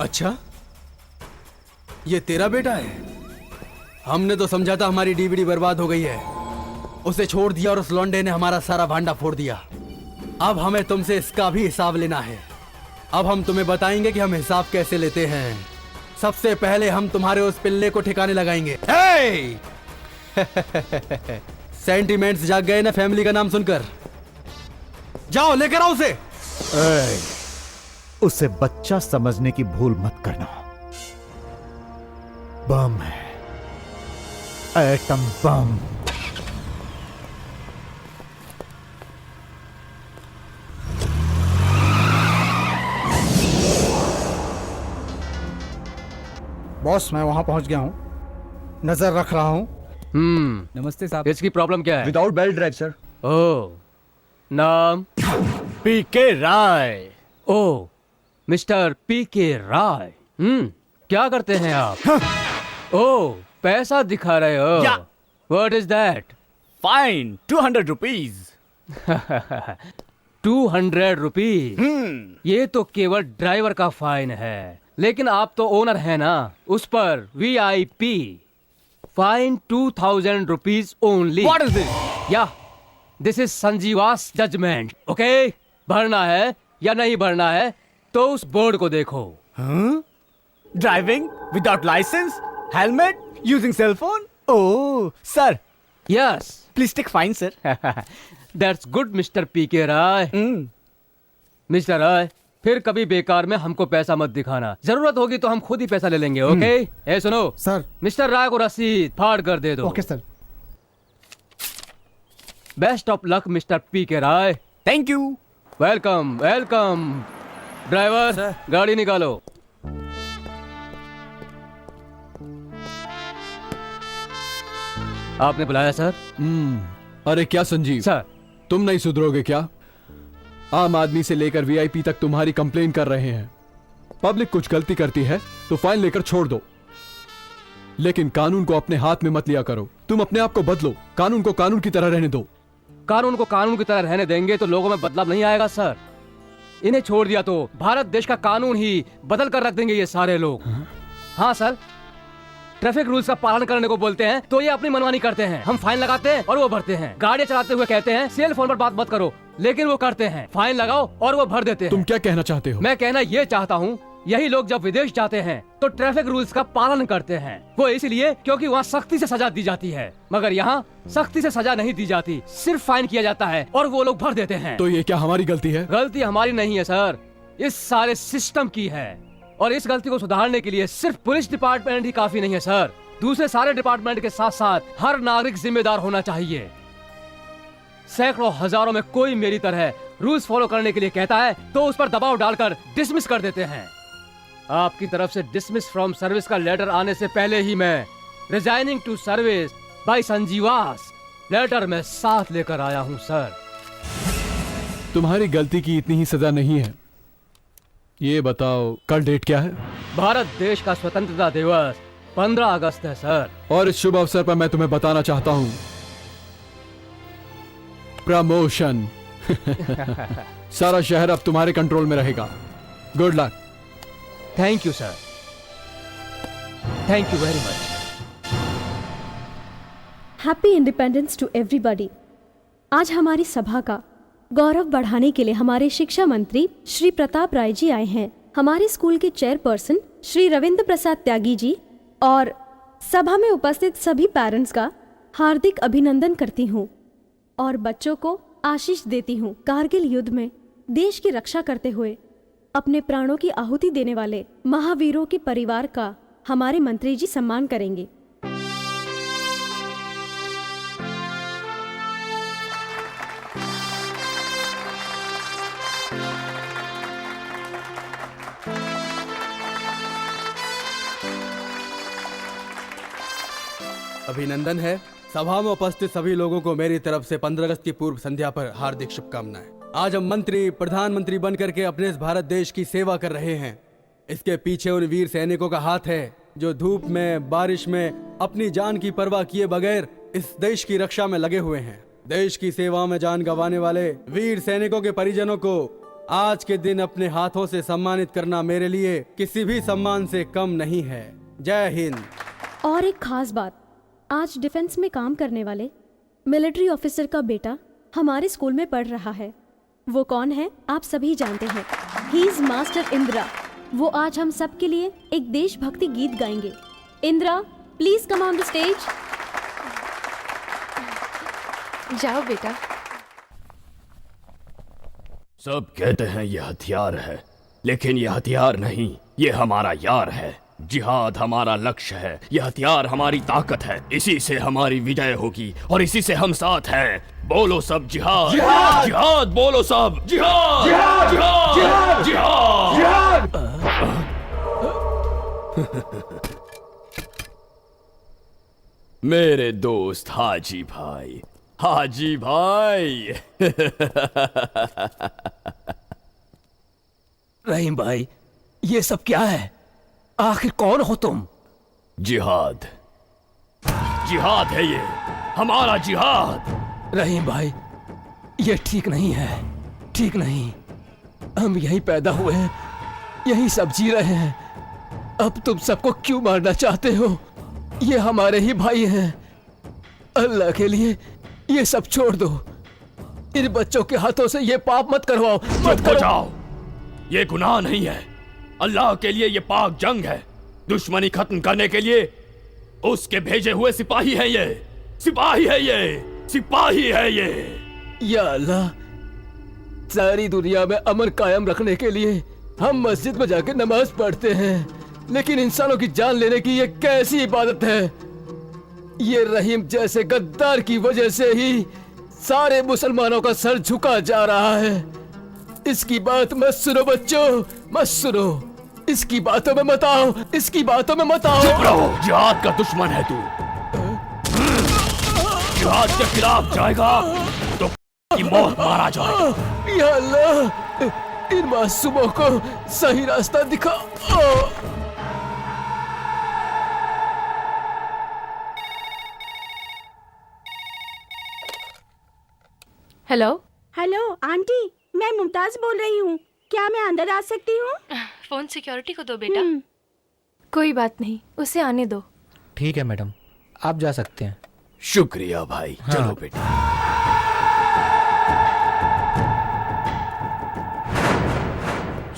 अच्छा, ये तेरा बेटा है? हमने तो समझा था हमारी डीवीडी बर्बाद हो गई है। उसे छोड़ दिया और उस लौंडे ने हमारा सारा भांडा फोड़ दिया। अब हमें तुमसे इसका भी हिसाब लेना है। अब हम तुम्हें बताएंगे कि हम हिसाब कैसे लेते हैं। सबसे पहले हम तुम्हारे उस पिल्ले को ठिकाने लगाएंगे। सेंटिमेंट्स जाग गए ना फैमिली का नाम सुनकर? जाओ लेकर आओ उसे। उसे बच्चा समझने की भूल मत करना। बम है, एटम बम। बॉस, मैं वहां पहुंच गया हूं, नजर रख रहा हूं। नमस्ते साहब। इसकी प्रॉब्लम क्या है? Without belt drive sir. ओह, नाम पीके राय। ओह, मिस्टर पीके राय। क्या करते हैं आप? ओह, पैसा दिखा रहे हो? या। What is that? Fine 200 rupees. 200 rupees? ये तो केवल ड्राइवर का फाइन है, लेकिन आप तो ओनर है ना, उस पर VIP fine 2000 rupees only. What is this? या, दिस इज संजीवास जजमेंट। ओके, भरना है या नहीं भरना है तो उस बोर्ड को देखो। Driving without licence, helmet, using cell phone. Oh sir. Yes, please take fine sir. That's good mister PK Rai. Mister Rai, फिर कभी बेकार में हमको पैसा मत दिखाना। जरूरत होगी तो हम खुद ही पैसा ले लेंगे। ओके? ए सुनो सर, मिस्टर राय को रसीद फाड़ कर दे दो। Okay sir. Best of luck mister PK Rai. Thank you. Welcome welcome. Driver, गाड़ी निकालो। आपने बुलाया सर? अरे क्या संजीव सर, तुम नहीं सुधरोगे क्या? आम आदमी से लेकर VIP तक तुम्हारी कंप्लेन कर रहे हैं। पब्लिक कुछ गलती करती है तो फाइन लेकर छोड़ दो, लेकिन कानून को अपने हाथ में मत लिया करो। तुम अपने आप को बदलो, कानून को कानून की तरह रहने दो। कानून को कानून की तरह रहने देंगे तो लोगों में बदलाव नहीं आएगा सर। इन्हें छोड़ दिया तो भारत देश का कानून ही बदल कर रख देंगे ये सारे लोग। हाँ सर, ट्रैफिक रूल्स का पालन करने को बोलते हैं तो ये अपनी मनमानी करते हैं। हम फाइन लगाते हैं और वो भरते हैं। गाड़ियाँ चलाते हुए कहते हैं सेल फोन पर बात मत करो, लेकिन वो करते हैं। फाइन लगाओ और वो भर देते हैं। तुम क्या कहना चाहते हो? मैं कहना ये चाहता हूँ, यही लोग जब विदेश जाते हैं तो ट्रैफिक रूल्स का पालन करते हैं। वो इसलिए क्योंकि वहाँ सख्ती से सजा दी जाती है, मगर यहाँ सख्ती से सजा नहीं दी जाती, सिर्फ फाइन किया जाता है और वो लोग भर देते हैं। तो ये क्या हमारी गलती है? गलती हमारी नहीं है सर, इस सारे सिस्टम की है। और इस गलती को सुधारने के लिए सिर्फ पुलिस डिपार्टमेंट ही काफी नहीं है सर, दूसरे सारे डिपार्टमेंट के साथ साथ हर नागरिक जिम्मेदार होना चाहिए। सैकड़ों हजारों में कोई मेरी तरह रूल्स फॉलो करने के लिए कहता है तो उस पर दबाव डालकर डिसमिस कर देते हैं। आपकी तरफ से डिसमिस फ्रॉम सर्विस का लेटर आने से पहले ही मैं रिजाइनिंग टू सर्विस बाय संजीवास लेटर में साथ लेकर आया हूं सर। तुम्हारी गलती की इतनी ही सजा नहीं है। ये बताओ कल डेट क्या है? भारत देश का स्वतंत्रता दिवस 15 अगस्त है सर। और इस शुभ अवसर पर मैं तुम्हें बताना चाहता हूं, प्रमोशन। सारा शहर अब तुम्हारे कंट्रोल में रहेगा। Good luck. Thank you sir, thank you very much. Happy independence to everybody. आज हमारी सभा का गौरव बढ़ाने के लिए हमारे शिक्षा मंत्री श्री प्रताप राय जी आए हैं, हमारे स्कूल के चेयरपर्सन श्री रविंद्र प्रसाद त्यागी जी और सभा में उपस्थित सभी पेरेंट्स का हार्दिक अभिनंदन करती हूँ और बच्चों को आशीष देती हूँ। कारगिल युद्ध में देश की रक्षा करते हुए अपने प्राणों की आहुति देने वाले महावीरों के परिवार का हमारे मंत्री जी सम्मान करेंगे। अभिनंदन है। सभा में उपस्थित सभी लोगों को मेरी तरफ से 15 अगस्त की पूर्व संध्या पर हार्दिक शुभकामनाएं। आज हम मंत्री प्रधानमंत्री बन करके अपने इस भारत देश की सेवा कर रहे हैं। इसके पीछे उन वीर सैनिकों का हाथ है जो धूप में बारिश में अपनी जान की परवाह किए बगैर इस देश की रक्षा में लगे हुए हैं। देश की सेवा में जान गंवाने वाले वीर सैनिकों के परिजनों को आज के दिन अपने हाथों से सम्मानित करना मेरे लिए किसी भी सम्मान से कम नहीं है। जय हिंद। और एक खास बात, आज डिफेंस में काम करने वाले मिलिट्री ऑफिसर का बेटा हमारे स्कूल में पढ़ रहा है। वो कौन है आप सभी जानते हैं, ही इज मास्टर इंदिरा। वो आज हम सब के लिए एक देशभक्ति गीत गाएंगे। Indira please come on the stage. जाओ बेटा। सब कहते हैं ये हथियार है, लेकिन ये हथियार नहीं, ये हमारा यार है। जिहाद हमारा लक्ष्य है, ये हथियार हमारी ताकत है। इसी से हमारी विजय होगी और इसी से हम साथ हैं। बोलो सब जिहाद, जिहाद, जिहाद बोलो सब, जिहाद, जिहाद, जिहाद, जिहाद, जिहाद। मेरे दोस्त हाजी भाई, हाजी भाई। रहीम भाई, ये सब क्या है? आखिर कौन हो तुम? जिहाद, जिहाद है ये, हमारा जिहाद। रहीम भाई, ये ठीक नहीं है, ठीक नहीं। हम यहीं पैदा हुए हैं, यहीं सब जी रहे हैं। अब तुम सबको क्यों मारना चाहते हो? ये हमारे ही भाई हैं। अल्लाह के लिए ये सब छोड़ दो। इन बच्चों के हाथों से ये पाप मत करवाओ, मत करो। जाओ, ये गुनाह नहीं है। अल्लाह के लिए ये पाक जंग है। दुश्मनी खत्म करने के लिए उसके भेजे हुए सिपाही है ये, सिपाही है ये, सिपाही है ये। या अल्लाह, सारी दुनिया में अमन कायम रखने के लिए हम मस्जिद में जाकर नमाज पढ़ते हैं, लेकिन इंसानों की जान लेने की ये कैसी इबादत है? ये रहीम जैसे गद्दार की वजह से ही सारे मुसलमानों का सर झुका जा रहा है। इसकी बात मत सुनो बच्चों, मत सुनो। इसकी बातों में मत आओ, इसकी बातों में मत आओ। चुप रहो, जिहाद का दुश्मन है तू। जिहाद के खिलाफ जाएगा तो की मौत मारा जाएगा। या अल्लाह, इन मासूमों को सही रास्ता दिखा। हेलो हेलो आंटी, मैं मुमताज बोल रही हूँ। क्या मैं अंदर आ सकती हूँ? फोन सिक्योरिटी को दो बेटा। कोई बात नहीं, उसे आने दो। ठीक है मैडम, आप जा सकते हैं। शुक्रिया भाई। हाँ। चलो बेटा।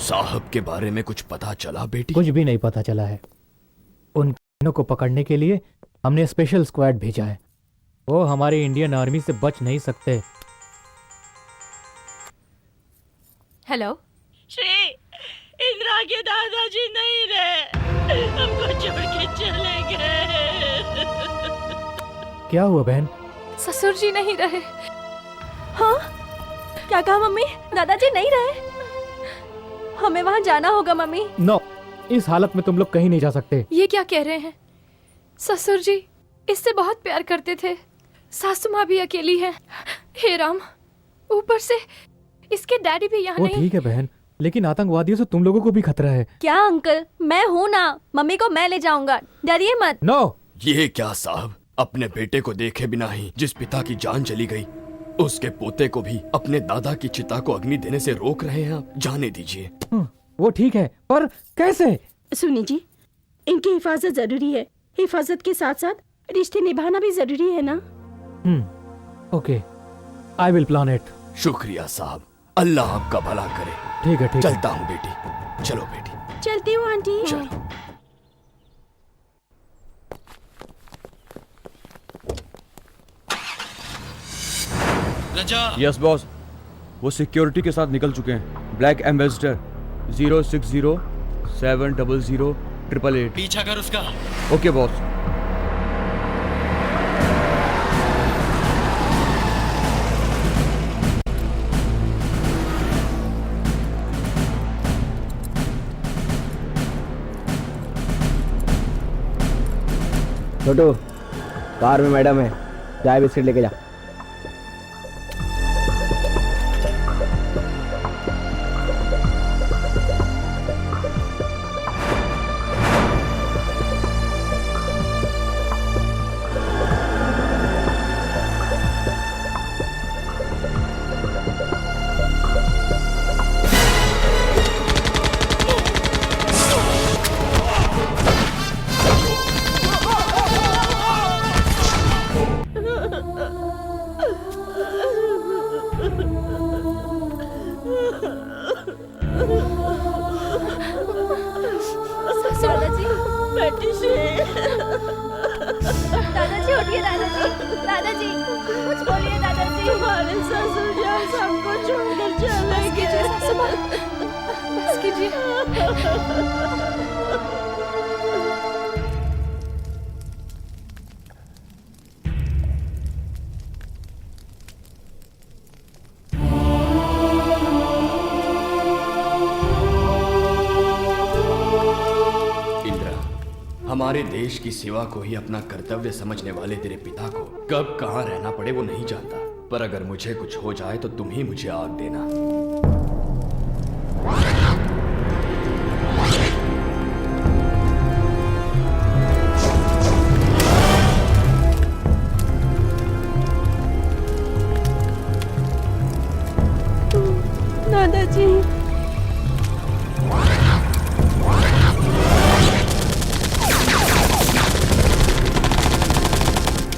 साहब के बारे में कुछ पता चला बेटी? कुछ भी नहीं पता चला है। उन तीनों को पकड़ने के लिए हमने स्पेशल स्क्वाड भेजा है। वो हमारी इंडियन आर्मी से बच नहीं सकते। हेलो श्री, इंदिरा के दादाजी नहीं रहे, हमको छोड़ के चले गए। क्या हुआ बहन? ससुर जी नहीं रहे। हाँ, क्या कहा मम्मी? दादाजी नहीं रहे? हमें वहाँ जाना होगा मम्मी। नो, इस हालत में तुम लोग कहीं नहीं जा सकते। ये क्या कह रहे हैं? ससुर जी इससे बहुत प्यार करते थे। सासू माँ भी अकेली है। हे राम, ऊपर से इसके डैडी भी यहाँ वो नहीं। ठीक है बहन, लेकिन आतंकवादियों से तुम लोगों को भी खतरा है। क्या अंकल, मैं हूँ ना, मम्मी को मैं ले जाऊंगा, डरिए मत। नो। ये क्या साहब, अपने बेटे को देखे बिना ही जिस पिता की जान चली गई, उसके पोते को भी अपने दादा की चिता को अग्नि देने से रोक रहे हैं आप? जाने दीजिए। वो ठीक है, पर कैसे? सुनी जी, इनकी हिफाजत जरूरी है। हिफाजत के साथ साथ रिश्ते निभाना भी जरूरी है ना। Okay, I will plan it. शुक्रिया साहब, अल्लाह आपका भला करे। ठीक है, ठीक है। चलता हूँ बेटी। चलो बेटी। चलती हूँ आंटी। चलो। यस बॉस, वो सिक्योरिटी के साथ निकल चुके हैं। Black Ambassador 060-700-888। पीछा कर उसका। Okay boss. छोटू, कार में मैडम है, चाय बिस्किट लेके जा। दादाजी, बेटी श्री। दादाजी उठिए। दादाजी कुछ बोलिए। दादाजी, हमारे ससुर जी सबको छोड़कर चले गए। बस कीजिए। हमारे देश की सेवा को ही अपना कर्तव्य समझने वाले तेरे पिता को कब कहाँ रहना पड़े वो नहीं जानता, पर अगर मुझे कुछ हो जाए तो तुम ही मुझे आग देना। दादाजी,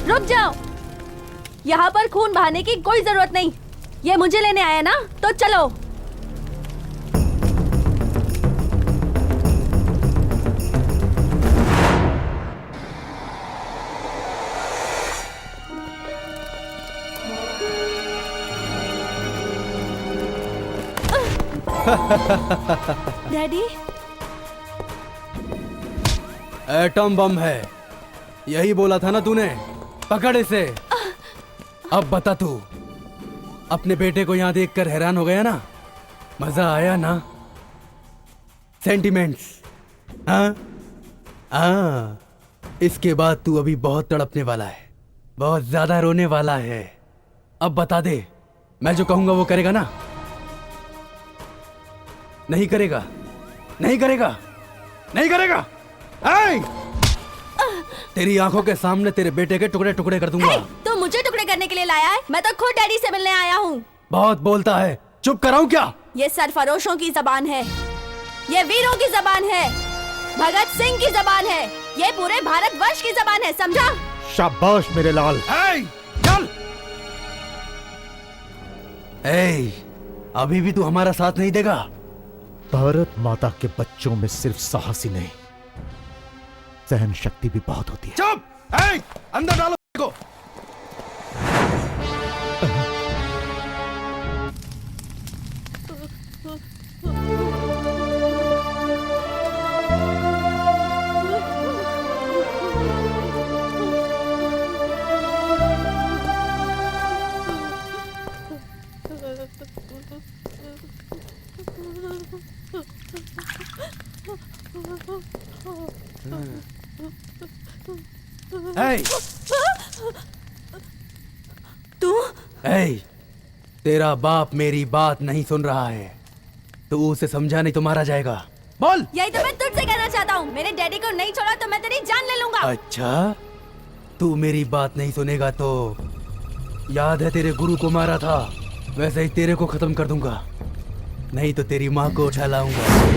रुक जाओ। यहाँ पर खून बहाने की कोई जरूरत नहीं। ये मुझे लेने आया ना, तो चलो। डैडी, एटम बम है, यही बोला था ना तूने। पकड़ इसे। अब बता, तू अपने बेटे को यहाँ देखकर हैरान हो गया ना? मजा आया ना? सेंटिमेंट्स, हाँ? इसके बाद तू अभी बहुत तड़पने वाला है, बहुत ज्यादा रोने वाला है। अब बता दे, मैं जो कहूंगा वो करेगा ना? नहीं करेगा? नहीं करेगा? नहीं करेगा? तेरी आंखों के सामने तेरे बेटे के टुकड़े टुकड़े कर दूंगा। तो मुझे टुकड़े करने के लिए लाया है? मैं तो खुद डैडी से मिलने आया हूँ। बहुत बोलता है, चुप कराऊं क्या? ये सरफरोशों की जबान है, ये वीरों की जबान है, भगत सिंह की जबान है, ये पूरे भारतवर्ष की जबान है, समझा? शाबाश मेरे लाल। चल। अभी भी तू हमारा साथ नहीं देगा? भारत माता के बच्चों में सिर्फ साहस ही नहीं, सहन शक्ति भी बहुत होती है। चुप! अंदर डालो को। तू? तेरा बाप मेरी बात नहीं सुन रहा है, तू उसे समझा नहीं तो मारा जाएगा। बोल। यही तो मैं तुझसे कहना चाहता हूँ, मेरे डैडी को नहीं छोड़ा तो मैं तेरी जान ले लूंगा। अच्छा, तू मेरी बात नहीं सुनेगा तो याद है तेरे गुरु को मारा था, वैसे ही तेरे को खत्म कर दूंगा, नहीं तो तेरी माँ को उठा लाऊंगा।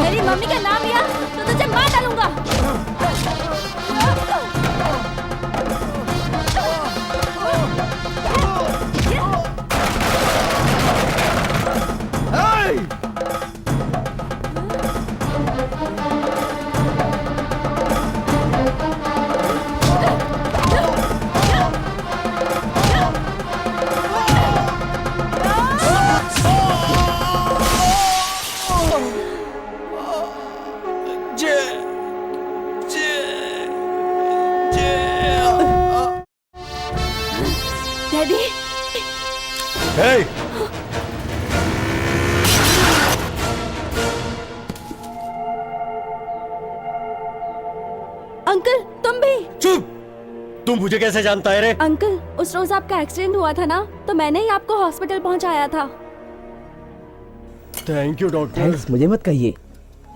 मेरी मम्मी का नाम लिया तो तुझे मार डालूंगा। डैडी। अंकल तुम भी? चुप! तुम मुझे कैसे जानता है रे? अंकल उस रोज आपका एक्सीडेंट हुआ था ना, तो मैंने ही आपको हॉस्पिटल पहुंचाया था। Thank you doctor. थैंक्स मुझे मत कहिए,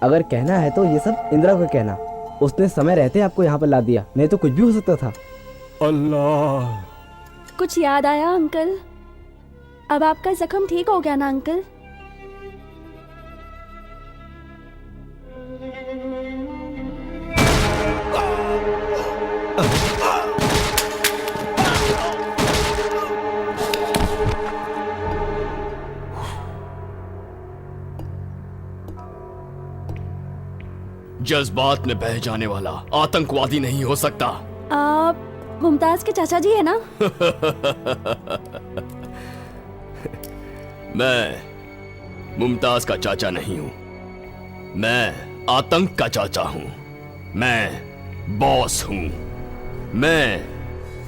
अगर कहना है तो ये सब इंदिरा को कहना, उसने समय रहते आपको यहाँ पर ला दिया, नहीं तो कुछ भी हो सकता था। अल्लाह। कुछ याद आया अंकल? अब आपका जख्म ठीक हो गया ना अंकल? जज्बात में बह जाने वाला आतंकवादी नहीं हो सकता। आप मुमताज के चाचा जी है ना? मैं मुमताज का चाचा नहीं हूं, मैं आतंक का चाचा हूं। मैं बॉस हूं, मैं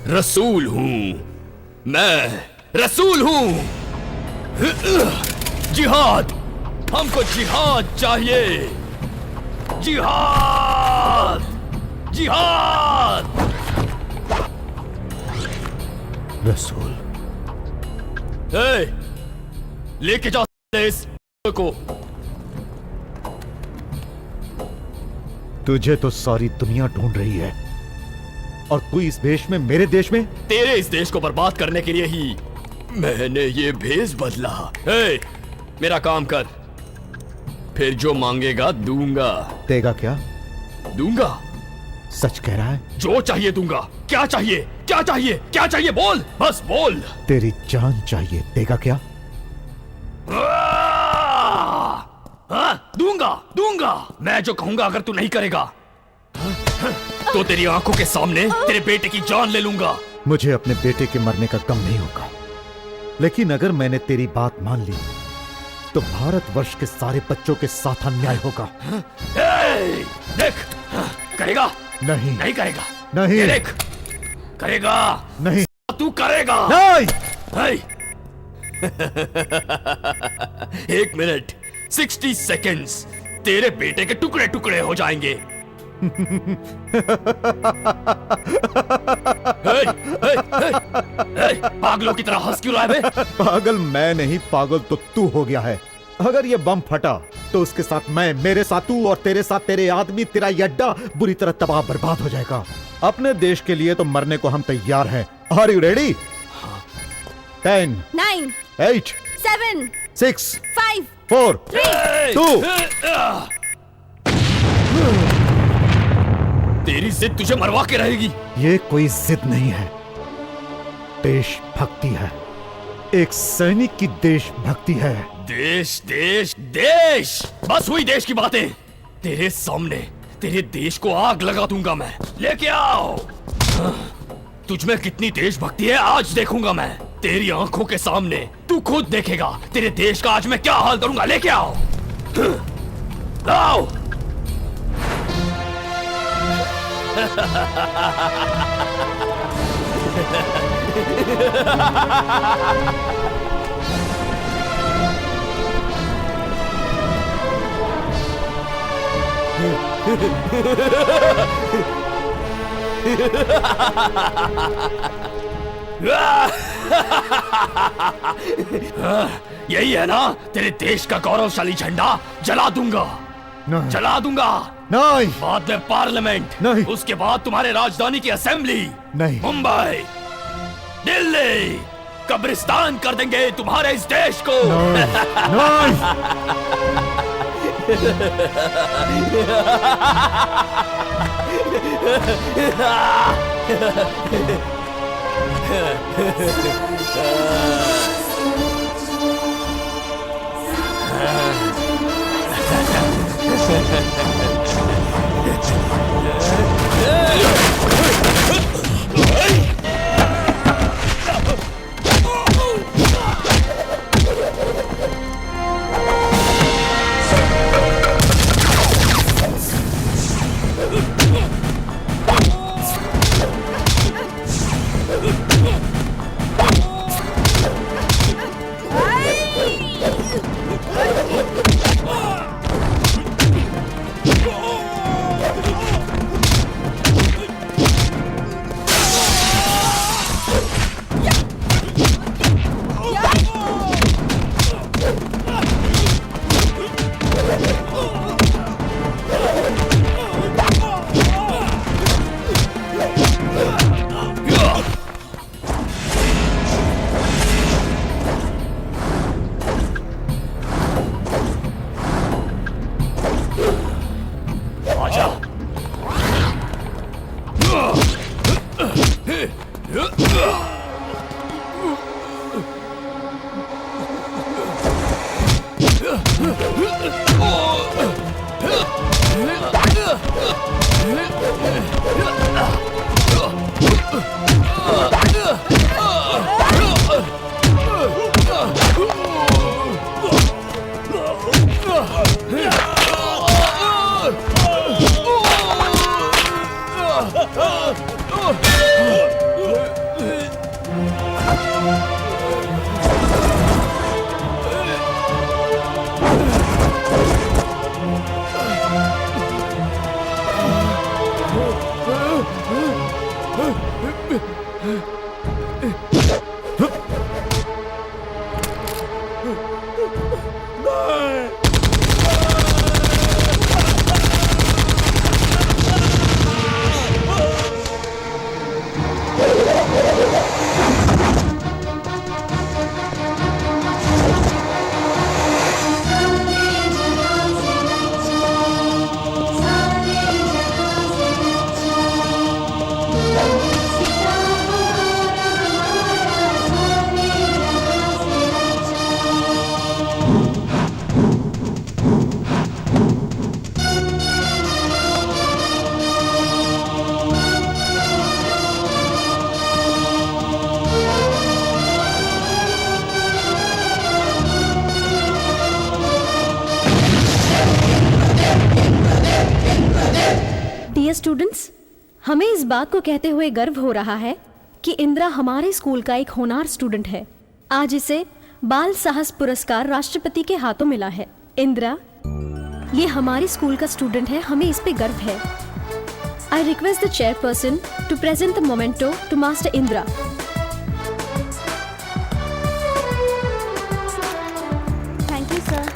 रसूल हूं, मैं रसूल हूं। जिहाद, हमको जिहाद चाहिए, जिहाद, जिहाद। रसूल। लेके जाओ इस को। तुझे तो सारी दुनिया ढूंढ रही है, और तू इस देश में, मेरे देश में? तेरे इस देश को बर्बाद करने के लिए ही मैंने ये भेष बदला। मेरा काम कर, फिर जो मांगेगा दूंगा। देगा क्या? दूंगा। सच कह रहा है? जो चाहिए दूंगा। क्या चाहिए, क्या चाहिए, क्या चाहिए? बोल, बस बोल। तेरी जान चाहिए, देगा क्या? दूंगा, दूंगा। मैं जो कहूंगा अगर तू नहीं करेगा तो तेरी आंखों के सामने तेरे बेटे की जान ले लूंगा। मुझे अपने बेटे के मरने का गम नहीं होगा, लेकिन अगर मैंने तेरी बात मान ली तो भारतवर्ष के सारे बच्चों के साथ अन्याय होगा। देख, करेगा? नहीं। नहीं करेगा? नहीं। देख, करेगा? नहीं। तू करेगा? नहीं। 1 मिनट 60 सेकेंड्स, तेरे बेटे के टुकड़े टुकड़े हो जाएंगे। पागलों की तरह हंस क्यों रहा है बे? पागल मैं नहीं, पागल तो तू हो गया है। अगर ये बम फटा तो उसके साथ मैं, मेरे साथ तू और तेरे साथ तेरे आदमी, तेरा ये अड्डा बुरी तरह तबाह बर्बाद हो जाएगा। अपने देश के लिए तो मरने को हम तैयार हैं। Are you ready? 10 9 8 7 6 5 4 3 2 तेरी जिद तुझे मरवा के रहेगी। ये कोई जिद नहीं है, देशभक्ति है। एक सैनिक की देशभक्ति है। देश देश देश, बस हुई देश की बातें। तेरे सामने तेरे देश को आग लगा दूंगा मैं। लेके आओ। तुझ में कितनी देशभक्ति है आज देखूंगा मैं। तेरी आंखों के सामने तू खुद देखेगा तेरे देश का आज मैं क्या हाल करूंगा। लेके आओ। लाओ। यही है ना तेरे देश का गौरवशाली झंडा? जला दूंगा, जला दूंगा। नहीं। बाद में पार्लियामेंट, नहीं। उसके बाद तुम्हारे राजधानी की असेंबली, नहीं। मुंबई, दिल्ली, कब्रिस्तान कर देंगे तुम्हारे इस देश को। स्टूडेंट्स, हमें इस बात को कहते हुए गर्व हो रहा है कि इंदिरा हमारे स्कूल का एक होनहार स्टूडेंट है। आज इसे बाल साहस पुरस्कार राष्ट्रपति के हाथों मिला है। इंदिरा, ये हमारे स्कूल का स्टूडेंट है, हमें इस पे गर्व है। I request the chairperson to present the memento to Master Indra. Thank you sir.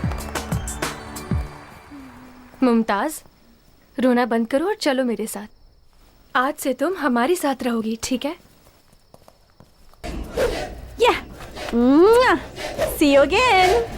Mumtaz, रोना बंद करो और चलो मेरे साथ। आज से तुम हमारे साथ रहोगी, ठीक है? Yeah. See you again.